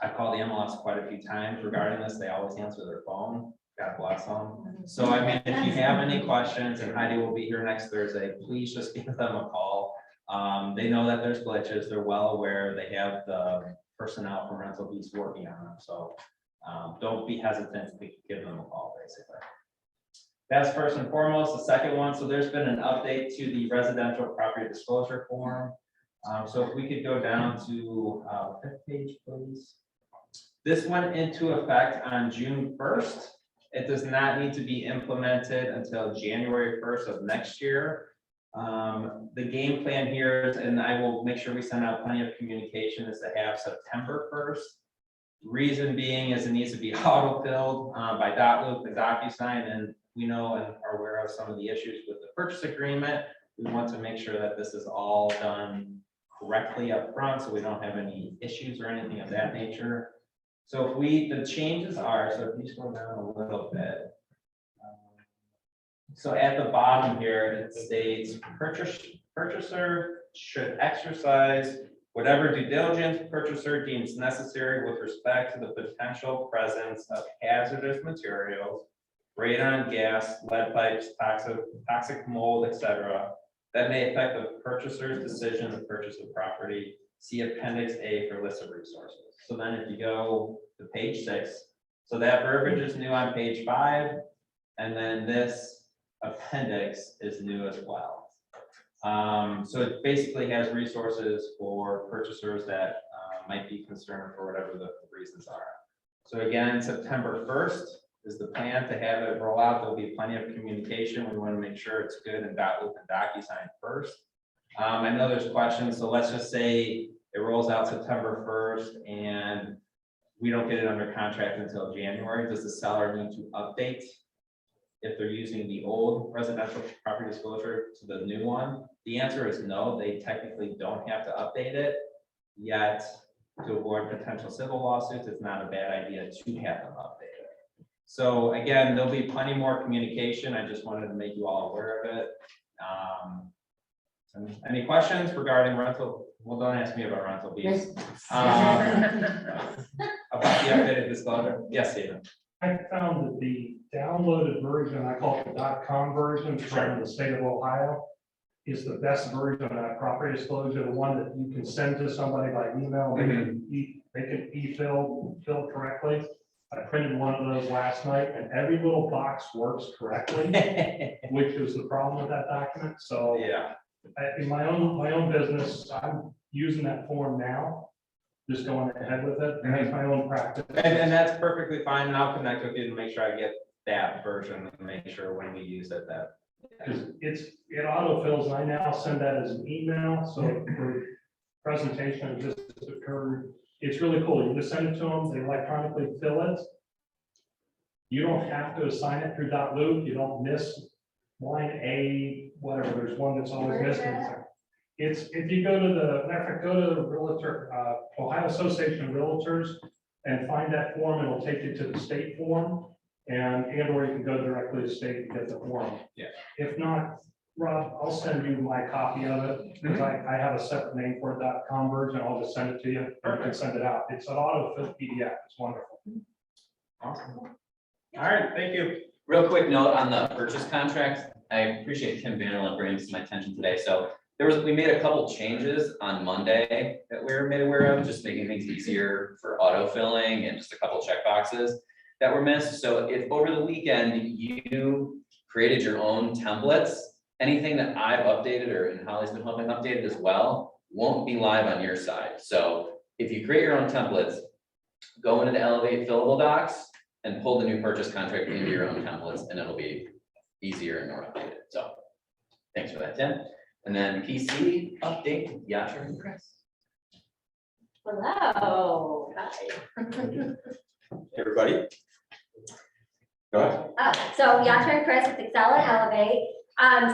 I've called the MLS quite a few times regarding this. They always answer their phone. God bless them. So I mean, if you have any questions, and Heidi will be here next Thursday, please just give them a call. They know that there's glitches. They're well aware. They have the personnel from Rental Beast working on them. So don't be hesitant to give them a call, basically. That's first and foremost. The second one, so there's been an update to the residential property disclosure form. So if we could go down to the 5th page, please. This went into effect on June 1st. It does not need to be implemented until January 1st of next year. The game plan here is, and I will make sure we send out plenty of communication, is to have September 1st. Reason being is it needs to be auto-filled by .loop and DocuSign, and we know and are aware of some of the issues with the purchase agreement. We want to make sure that this is all done correctly up front, so we don't have any issues or anything of that nature. So if the changes are, so if you scroll down a little bit. So at the bottom here, it states purchaser should exercise whatever due diligence purchaser deems necessary with respect to the potential presence of hazardous materials, radon gas, lead pipes, toxic mold, etc., that may affect the purchaser's decision to purchase the property. See Appendix A for list of resources. So then if you go to page 6, so that verbiage is new on page 5, and then this appendix is new as well. So it basically has resources for purchasers that might be concerned for whatever the reasons are. So again, September 1st is the plan to have it roll out. There'll be plenty of communication. We want to make sure it's good and .loop and DocuSign first. I know there's questions, so let's just say it rolls out September 1st and we don't get it under contract until January. Does the seller need to update if they're using the old residential property disclosure to the new one? The answer is no, they technically don't have to update it, yet to avoid potential civil lawsuits, it's not a bad idea to have them update it. So again, there'll be plenty more communication. I just wanted to make you all aware of it. Any questions regarding rental? Well, don't ask me about Rental Beast. About the updated disclosure? Yes, Stephen. I found that the downloaded version, I call it the .com version from the state of Ohio, is the best version of that property disclosure, the one that you can send to somebody by email. They can fill correctly. I printed one of those last night, and every little box works correctly, which is the problem with that document. So Yeah. In my own business, I'm using that form now, just going ahead with it, and it's my own practice. And that's perfectly fine, and I'll connect with you to make sure I get that version, and make sure when we use it that. Because it autofills, and I now send that as an email, so for presentation, it just occurred. It's really cool, you just send it to them, they electronically fill it. You don't have to assign it through .loop, you don't miss line A, whatever, there's one that's always missing. It's, if you go to the, matter of fact, go to the Realtor, Ohio Association of Realtors and find that form, it'll take you to the state form. Or you can go directly to state and get the form. Yeah. If not, Rob, I'll send you my copy of it, because I have a separate name for it, .com version, I'll just send it to you, or you can send it out. It's an autofill PDF, it's wonderful. Awesome. All right, thank you. Real quick note on the purchase contract, I appreciate Kim Vanderlip bringing this to my attention today, so we made a couple changes on Monday that we were made aware of, just making things easier for autofilling and just a couple check boxes that were missed. So if over the weekend you created your own templates, anything that I've updated or and Holly's been helping update as well, won't be live on your side. So if you create your own templates, go into the Elevate fillable docs and pull the new purchase contract into your own templates, and it'll be easier and more updated. So thanks for that, Tim. And then PC update, Yatra and Chris. Hello. Hi. Everybody? Go ahead. So Yatra and Chris with Excel and Elevate.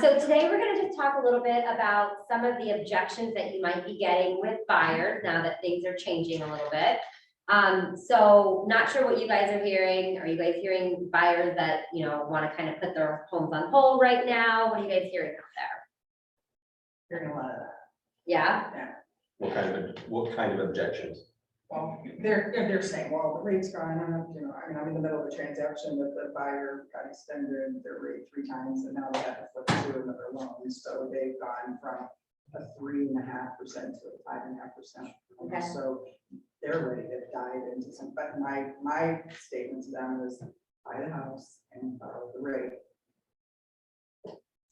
So today we're going to just talk a little bit about some of the objections that you might be getting with buyers now that things are changing a little bit. So not sure what you guys are hearing. Are you guys hearing buyers that, you know, want to kind of put their homes on hold right now? What are you guys hearing out there? Hearing a lot of that. Yeah, What kind of objections? Well, they're saying, well, the rate's gone up, you know, I mean, I'm in the middle of a transaction with the buyer, got extended their rate 3 times, and now they have to flip to another loan, so they've gone from a 3.5% to a 5.5%. Okay. So they're ready to dive into some, but my statement to them is buy the house and follow the rate.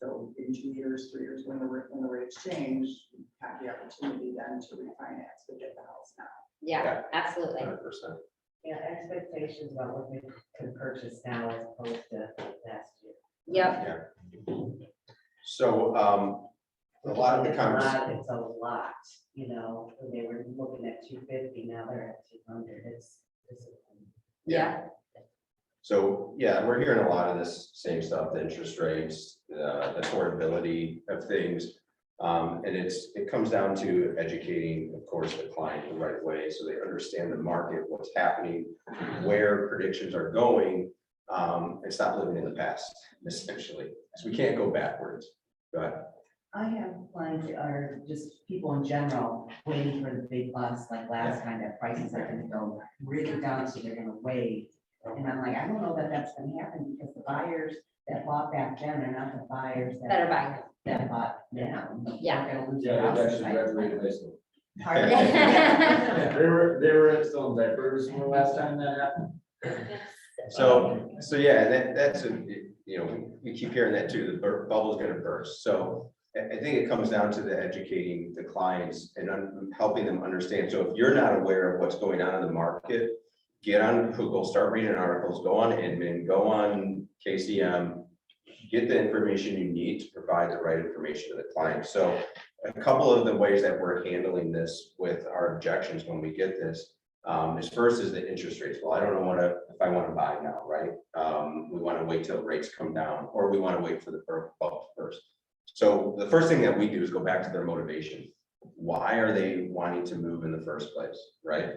So in 2 years, 3 years, when the rates change, you have the opportunity then to refinance to get the house now. yeah, absolutely. 100%. Yeah, expectations about what we can purchase now as opposed to last year. Yep, So, a lot of the conversation. It's a lot, you know, when they were looking at 250, now they're at 200, it's. yeah, So, yeah, we're hearing a lot of this same stuff, the interest rates, the affordability of things. And it comes down to educating, of course, the client the right way, so they understand the market, what's happening, where predictions are going, and stop living in the past, essentially, because we can't go backwards. Go ahead. I have clients or just people in general waiting for the big bust, like last time, that prices are gonna go really down, so they're gonna wait. And I'm like, I don't know that that's gonna happen, because the buyers that bought back then are not the buyers that are buying. that bought now. Yeah. They're gonna lose their houses. graduated high school. Pardon? They were still in diapers when the last time that happened. So yeah, that's you know, we keep hearing that too, the bubble's gonna burst. So I think it comes down to the educating the clients and helping them understand. So if you're not aware of what's going on in the market, get on Google, start reading articles, go on Inman, go on KCM, get the information you need to provide the right information to the client. So a couple of the ways that we're handling this with our objections when we get this is first is the interest rates. Well, I don't know if I want to buy now, right? We want to wait till rates come down, or we want to wait for the bubble first. So the first thing that we do is go back to their motivation. Why are they wanting to move in the first place, right?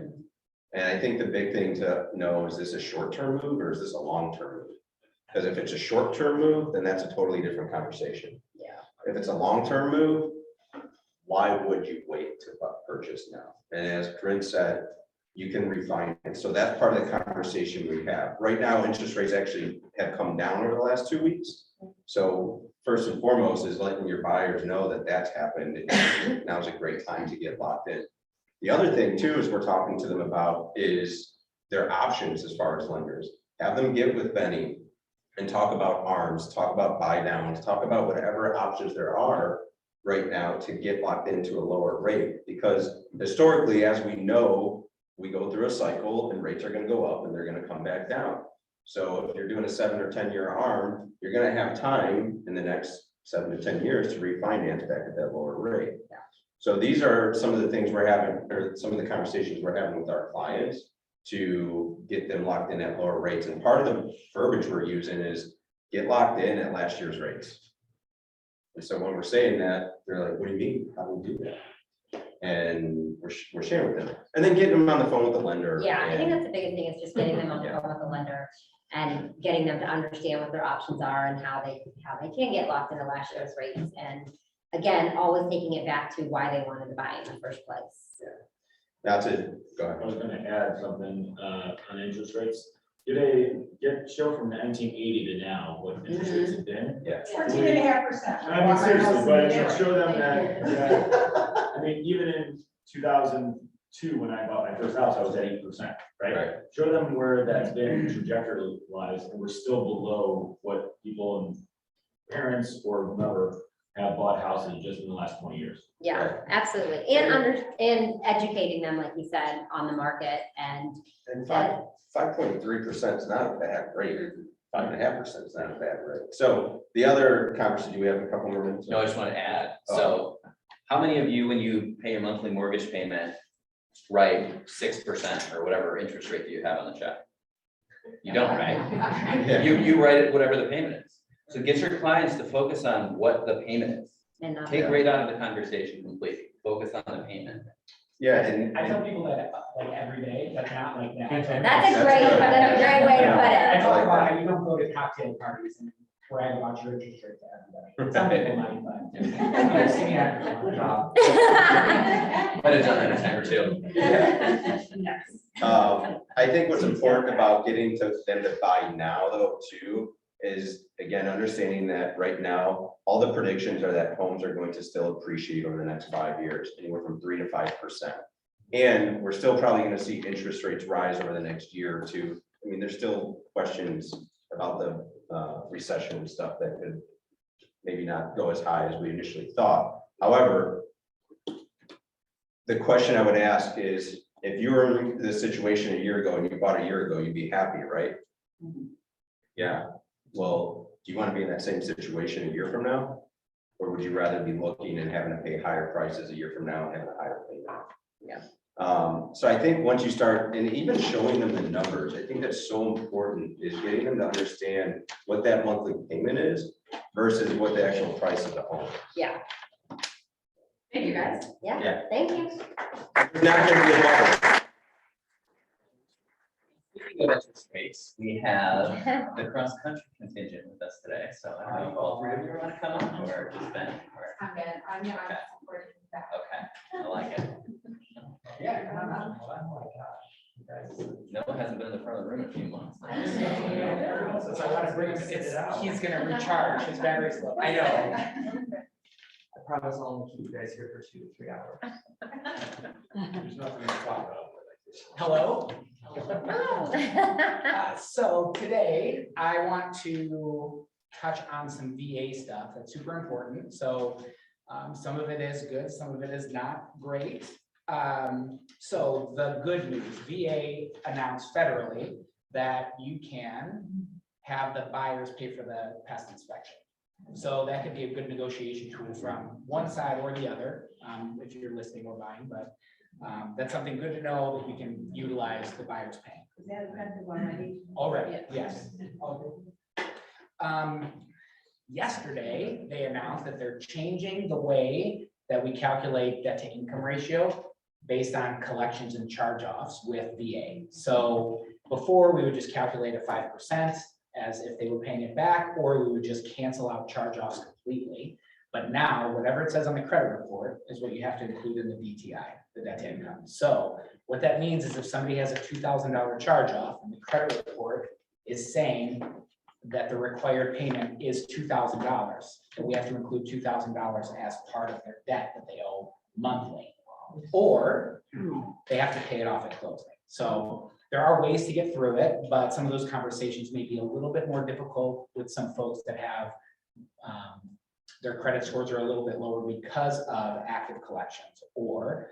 And I think the big thing to know, is this a short-term move or is this a long-term move? Because if it's a short-term move, then that's a totally different conversation. Yeah. If it's a long-term move, why would you wait to purchase now? And as Corinne said, you can refinance. So that's part of the conversation we have. Right now, interest rates actually have come down over the last 2 weeks. So first and foremost is letting your buyers know that that's happened. And now's a great time to get locked in. The other thing too, is we're talking to them about is their options as far as lenders. Have them get with Benny and talk about ARMs, talk about buy downs, talk about whatever options there are, right now to get locked into a lower rate, because historically, as we know, we go through a cycle and rates are gonna go up and they're gonna come back down. So if you're doing a 7 or 10-year ARM, you're gonna have time in the next 7 to 10 years to refinance back at that lower rate. So these are some of the things we're having, or some of the conversations we're having with our clients to get them locked in at lower rates. And part of the verbiage we're using is get locked in at last year's rates. And so when we're saying that, they're like, what do you mean? How do we do that? And we're sharing with them, and then getting them on the phone with the lender. Yeah, I think and- that's the biggest thing, is just getting them on the Yeah. phone with the lender and getting them to understand what their options are and how they can get locked into last year's rates. And again, always taking it back to why they wanted to buy in the first place. Now to, go ahead. I was gonna add something, on interest rates. Did they show from 1980 to now what interest rates have been? Yeah. 14.5%. I mean, seriously, but it should show them that, I mean, even in 2002, when I bought my first house, I was at 8%, right? Right. Show them where that's been trajectory wise, and we're still below what people and parents or whomever have bought houses just in the last 20 years. Yeah, absolutely. And educating them, like you said, on the market and 5.3% is not a bad rate. 5.5% is not a bad rate. So the other conversation, do we have a couple more minutes? No, I just want to add, so how many of you, when you pay your monthly mortgage payment, write 6% or whatever interest rate that you have on the check? You don't, right? Yeah. You write it whatever the payment is. So get your clients to focus on what the payment is. and not. Take rate out of the conversation completely. Focus on the payment. Yeah, and I tell people that like every day, that's not like that. That's a That's great, good. that's a great way to put I it. talk about how you don't go to cocktail parties and brag about your interest rate to everybody. Some people might, but I've seen that before. Might have done that a time or two. I think what's important about getting to them to buy now though too, is again, understanding that right now, all the predictions are that homes are going to still appreciate over the next 5 years, anywhere from 3 to 5%. And we're still probably gonna see interest rates rise over the next year or two. I mean, there's still questions about the recession and stuff that could maybe not go as high as we initially thought. However, the question I would ask is, if you were in this situation a year ago and you bought a year ago, you'd be happy, right? Yeah, well, do you want to be in that same situation a year from now? Or would you rather be looking and having to pay higher prices a year from now and having a higher payment? Yeah. So I think once you start, and even showing them the numbers, I think that's so important, is getting them to understand what that monthly payment is versus what the actual price of the home. Yeah, Thank you, guys. yeah, thank you. There's not gonna be a bubble. Speaking of extra space, we have the cross-country contingent with us today, so I don't know if all three of you want to come on or just Ben, or, I'm good. I'm supporting that. okay, I like it. Yeah. Oh my gosh. Noah hasn't been in the front of the room in a few months. So I want to bring him to sit it out. He's gonna recharge his battery's low. I know. I promise I'll only keep you guys here for 2 to 3 hours. There's nothing to talk about. Hello? So today I want to touch on some VA stuff that's super important. So some of it is good, some of it is not great. So the good news, VA announced federally that you can have the buyers pay for the pest inspection. So that could be a good negotiation tool from one side or the other, if you're listing or buying, but that's something good to know that we can utilize the buyer's paying. Is that effective already? Already, yes. Yesterday, they announced that they're changing the way that we calculate debt to income ratio based on collections and charge-offs with VA. So before, we would just calculate at 5% as if they were paying it back, or we would just cancel out charge-offs completely. But now, whatever it says on the credit report is what you have to include in the DTI, the debt to income. So what that means is if somebody has a $2,000 charge-off and the credit report is saying that the required payment is $2,000, then we have to include $2,000 as part of their debt that they owe monthly. Or they have to pay it off at closing. So there are ways to get through it, but some of those conversations may be a little bit more difficult with some folks that have their credit scores are a little bit lower because of active collections or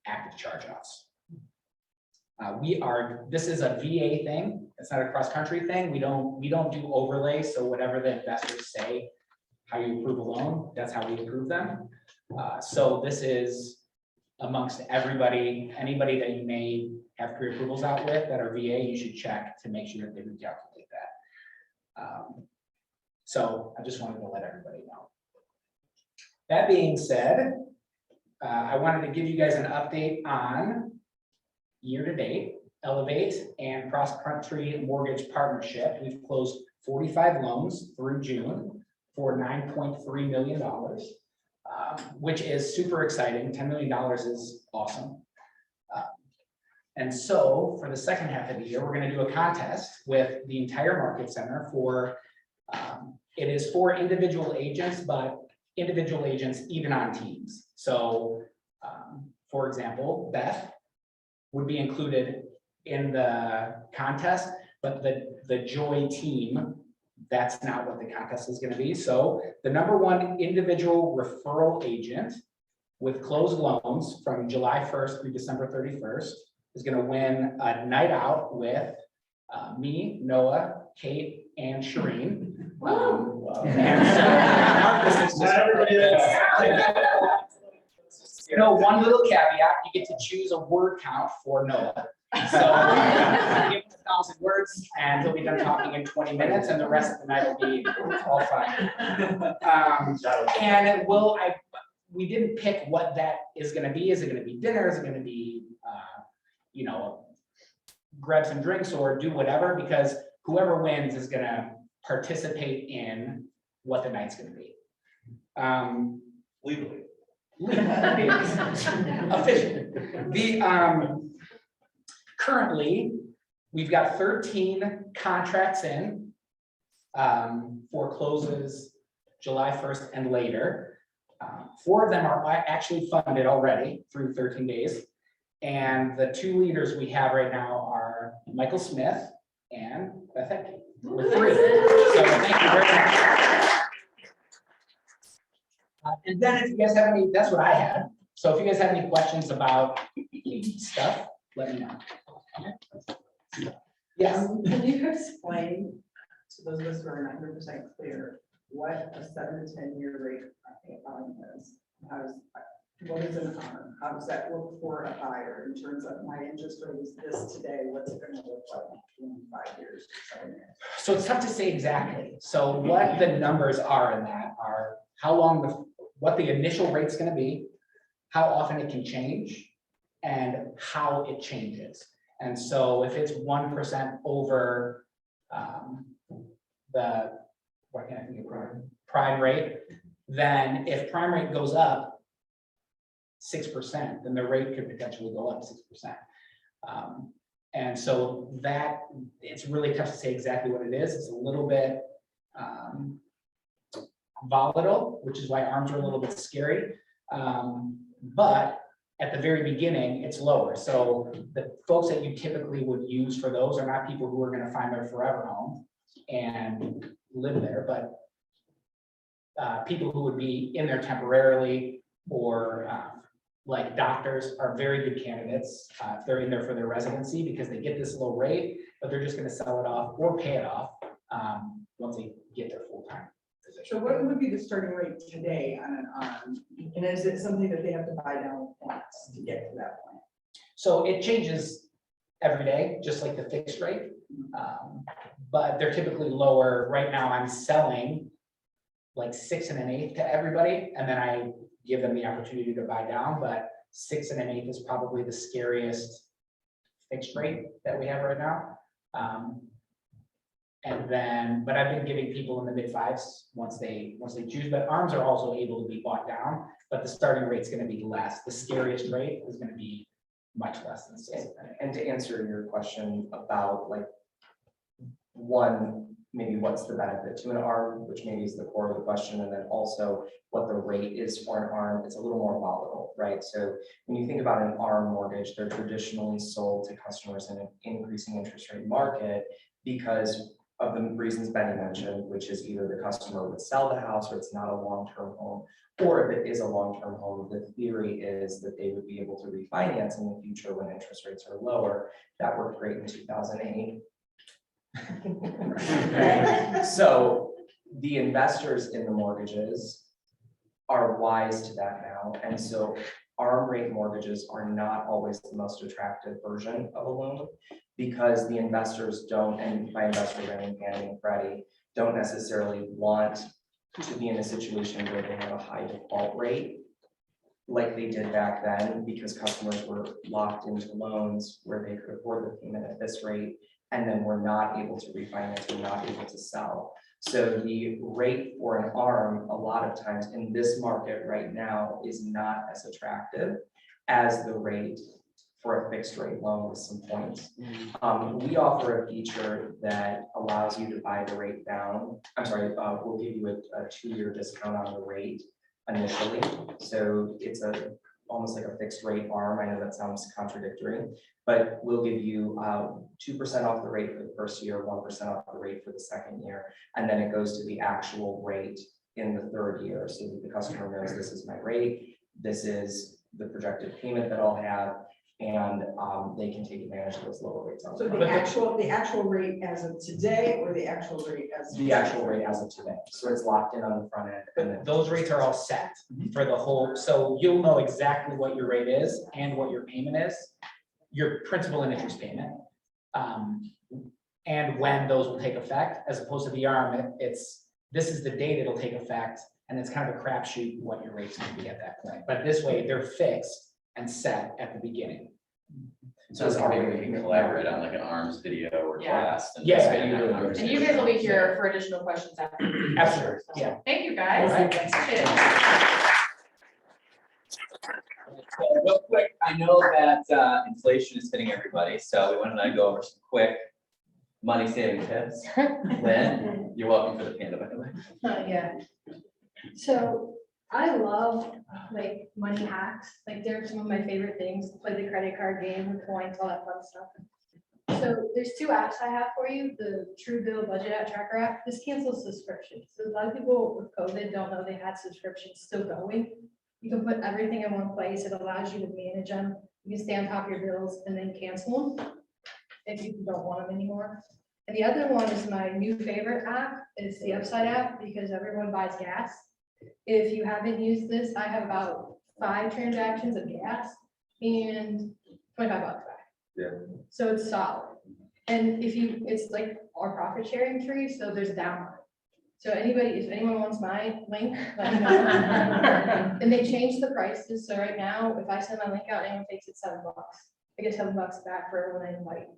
active charge-offs. This is a VA thing. It's not a cross-country thing. We don't do overlays. So whatever the investors say, how you approve a loan, that's how we approve them. So this is amongst everybody, anybody that you may have pre-approvals out with that are VA, you should check to make sure that they recalculate that. So I just wanted to let everybody know. That being said, I wanted to give you guys an update on year-to-date, Elevate and Cross Country Mortgage Partnership. We've closed 45 loans through June for $9.3 million, which is super exciting. $10 million is awesome. And so for the second half of the year, we're going to do a contest with the entire market center for, it is for individual agents, but individual agents even on teams. So for example, Beth would be included in the contest, but the Joy team, that's not what the contest is going to be. So the #1 individual referral agent with closed loans from July 1st through December 31st is going to win a night out with me, Noah, Kate, and Shireen. You know, one little caveat, you get to choose a word count for Noah. So give him 1,000 words and he'll be done talking in 20 minutes and the rest of the night will be all fine. And it will, we didn't pick what that is gonna be. Is it gonna be dinner? Is it gonna be, you know, grab some drinks or do whatever? Because whoever wins is gonna participate in what the night's gonna be. Legally. Officially. Currently, we've got 13 contracts in for closes July 1st and later. 4 of them are actually funded already through 13 days. And the 2 leaders we have right now are Michael Smith and Beth Hetke. We're 3. So thank you very much. And then if you guys have any, that's what I had. So if you guys have any questions about stuff, let me know. Yes. Can you explain to those of us who are not 100% clear what a 7 to 10 year rate is? What is an ARM? How does that look for a buyer in terms of my interest rate is this today? What's it going to look like in 5 years, 7 years? So it's tough to say exactly. So what the numbers are in that are how long, what the initial rate's going to be, how often it can change, and how it changes. And so if it's 1% over the, what can I think of prime rate, then if prime rate goes up 6%, then the rate could potentially go up 6%. And so that, it's really tough to say exactly what it is. It's a little bit volatile, which is why ARMs are a little bit scary. But at the very beginning, it's lower. So the folks that you typically would use for those are not people who are going to find their forever home and live there, but people who would be in there temporarily, or like doctors are very good candidates. If they're in there for their residency because they get this low rate, but they're just going to sell it off or pay it off once they get their full-time position. So what would be the starting rate today on an ARM? And is it something that they have to buy down points to get to that point? So it changes every day, just like the fixed rate. But they're typically lower. Right now I'm selling like 6 1/8 to everybody. And then I give them the opportunity to buy down, but 6 1/8 is probably the scariest fixed rate that we have right now. And then, but I've been giving people in the mid-5s once they choose, but ARMs are also able to be bought down, but the starting rate's going to be less. The scariest rate is going to be much less than 6 1/8. And to answer your question about like one, maybe what's the benefit to an ARM, which maybe is the core of the question, and then also what the rate is for an ARM, it's a little more volatile, right? So when you think about an ARM mortgage, they're traditionally sold to customers in an increasing interest rate market because of the reasons Benny mentioned, which is either the customer would sell the house or it's not a long-term home. Or if it is a long-term home, the theory is that they would be able to refinance in the future when interest rates are lower. That worked great in 2008. So the investors in the mortgages are wise to that now. And so ARM rate mortgages are not always the most attractive version of a loan because the investors don't, and by investor, I mean Fannie and Freddie, don't necessarily want to be in a situation where they have a high default rate like they did back then, because customers were locked into loans where they could afford the payment at this rate and then were not able to refinance, were not able to sell. So the rate for an ARM, a lot of times in this market right now, is not as attractive as the rate for a fixed rate loan with some points. We offer a feature that allows you to buy the rate down. I'm sorry, we'll give you a 2-year discount on the rate initially. So it's almost like a fixed rate ARM. I know that sounds contradictory, but we'll give you 2% off the rate for the first year, 1% off the rate for the second year, and then it goes to the actual rate in the third year, so that the customer knows this is my rate, this is the projected payment that I'll have, and they can take advantage of those lower rates. So the actual rate as of today, or the actual rate as? The actual rate as of today, so it's locked in on the front end. And then Those rates are all set for the whole, so you'll know exactly what your rate is and what your payment is, your principal and interest payment. And when those will take effect, as opposed to the ARM, this is the date it'll take effect, and it's kind of a crapshoot what your rate's gonna be at that point. But this way, they're fixed and set at the beginning. So it's maybe we can collaborate on like an ARMS video or Yeah. class. and Yeah, just have you that really- conversation. And you guys will be here for additional questions after. Absolutely, yeah. Thank you, guys. All right. Appreciate it. So real quick, I know that inflation is hitting everybody, so we wanted to go over some quick money saving tips. Lynn, you're welcome for the panda, by the way. Yeah. So I love like money hacks, like they're some of my favorite things, play the credit card game, the points, all that fun stuff. So there's 2 apps I have for you, the Truebill Budget App Tracker app. This cancels subscriptions. So a lot of people with COVID don't know they had subscriptions still going. You can put everything in one place. It allows you to manage them. You can stay on top of your bills and then cancel them if you don't want them anymore. And the other one is my new favorite app, is the Upside app, because everyone buys gas. If you haven't used this, I have about 5 transactions of gas and $25 back. Yeah. So it's solid. And it's like our profit sharing tree, so there's a downline. So if anyone wants my link, let me know. And they changed the prices, so right now, if I send my link out, anyone takes it $7. I get $7 back for when I invite.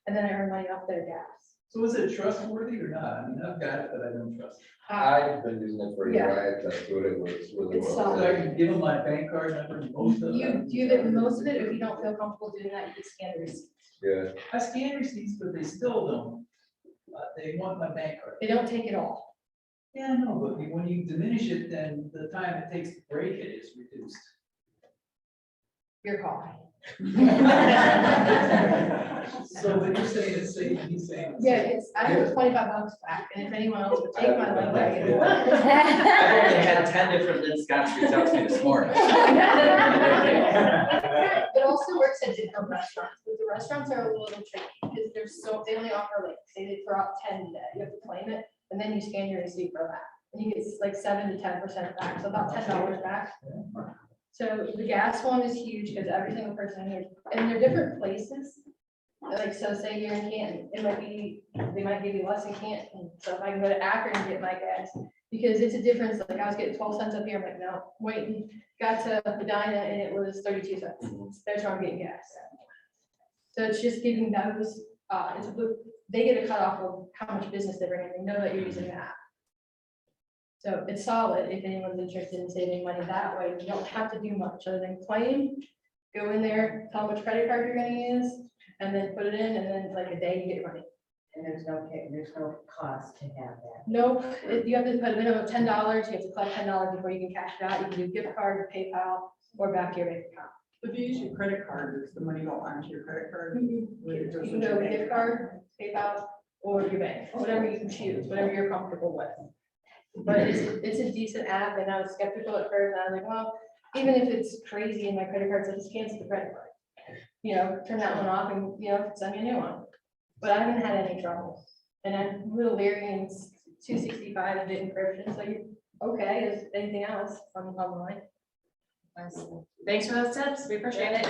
And then I earn money off their gas. So is it trustworthy or not? I mean, I've got it, but I don't trust. I've been using it for a Yeah. ride, that's what it works really It's well. solid. So I can give them my bank card number and most of You them. do that most of it. If you don't feel comfortable doing that, you can scan the receipt. Yeah, I scan receipts, but they still don't. They want my bank card. They don't take it all. Yeah, no, but when you diminish it, then the time it takes to break it is reduced. Your call. So when you're saying it's safe, he's saying. Yeah, I have $25 back, and if anyone else would take my link, I can. I've only had 10 different Lynn Scotts reach out to me this morning. It also works at different restaurants, but the restaurants are a little tricky because they only offer like, say they throw out 10 a day, you have to claim it, and then you scan your receipt for that. And you get like 7 to 10% back, so about $10 back. So the gas one is huge because every single person here, and they're different places. Like, so say you're in Canton, they might give you less in Canton. So if I can go to Akron and get my gas, because it's a difference, like I was getting 12 cents up here, I'm like, no, waiting, got to Medina and it was 32 cents. That's where I'm getting gas. So it's just giving those, they get a cutoff of how much business they bring in, they know that you're using that. So it's solid if anyone's interested in saving money that way. You don't have to do much other than claim, go in there, tell which credit card you're gonna use, and then put it in, and then like a day you get your money. And there's no cost to have that. Nope, you have to put a minimum of $10, you have to collect $10 before you can cash it out. You can do gift card, PayPal, or back to your bank account. If you use your credit card, does the money go onto your credit card? You can go with gift card, PayPal, or your bank, whatever you choose, whatever you're comfortable with. But it's a decent app, and I was skeptical at first, and I was like, well, even if it's crazy and my credit card says cancel the credit card. You know, turn that one off and, you know, send me a new one. But I haven't had any trouble. And I'm a little leery and it's 265 a bit encryption, so you're okay as anything else on online. Thanks for those tips, we appreciate it.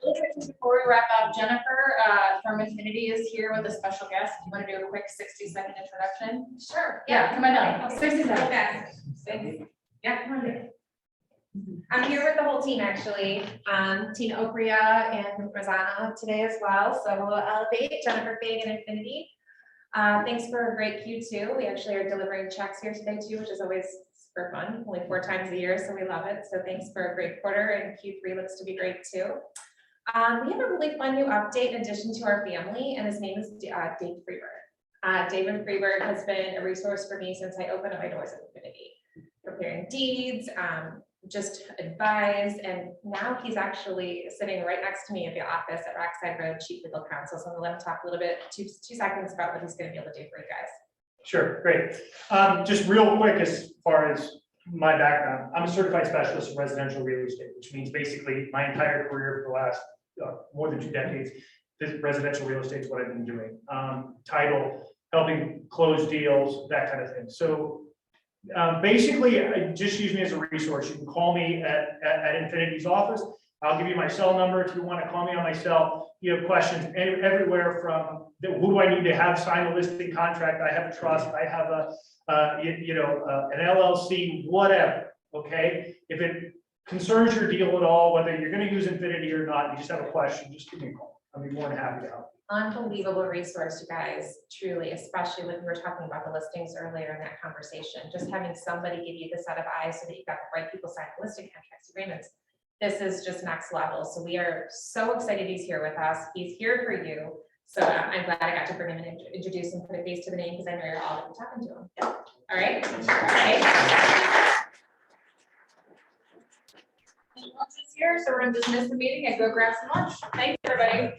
Really quick, before we wrap up, Jennifer from Infinity is here with a special guest. Do you want to do a quick 60-second introduction? Sure. Yeah, come on down. 60 seconds. seconds. Yeah, come on down. I'm here with the whole team, actually, Tina Opria and Rosanna today as well, so Elevate, Jennifer Fig and Infinity. Thanks for a great Q2. We actually are delivering checks here today too, which is always super fun, only 4 times a year, so we love it. So thanks for a great quarter, and Q3 looks to be great too. We have a really fun new update in addition to our family, and his name is Dave Freeberg. David Freeberg has been a resource for me since I opened up my doors at Infinity, preparing deeds, just advise, and now he's actually sitting right next to me at the office at Rockside Road, Chief Legal Counsel. So I'm gonna let him talk a little bit, two seconds about what he's gonna be able to do for you guys. Sure, great. Just real quick, as far as my background, I'm a certified specialist in residential real estate, which means basically my entire career for the last more than 2 decades, this residential real estate is what I've been doing. Title, helping close deals, that kind of thing. So basically, just use me as a resource. You can call me at Infinity's office. I'll give you my cell number if you want to call me on my cell. You have questions everywhere from who do I need to have sign a listing contract? I have a trust. I have an LLC, whatever. Okay. If it concerns your deal at all, whether you're going to use Infinity or not, you just have a question, just give me a call. I'll be more than happy to help. Unbelievable resource, you guys, truly, especially when we were talking about the listings earlier in that conversation, just having somebody give you the set of eyes so that you've got the right people signing listing contracts, agreements. This is just next level. So we are so excited he's here with us. He's here for you. So I'm glad I got to bring him and introduce and put a face to the name because I know you're all gonna be talking to him. All right. Okay. Lunch is here, so we're gonna dismiss the meeting and go grab some lunch. Thanks, everybody.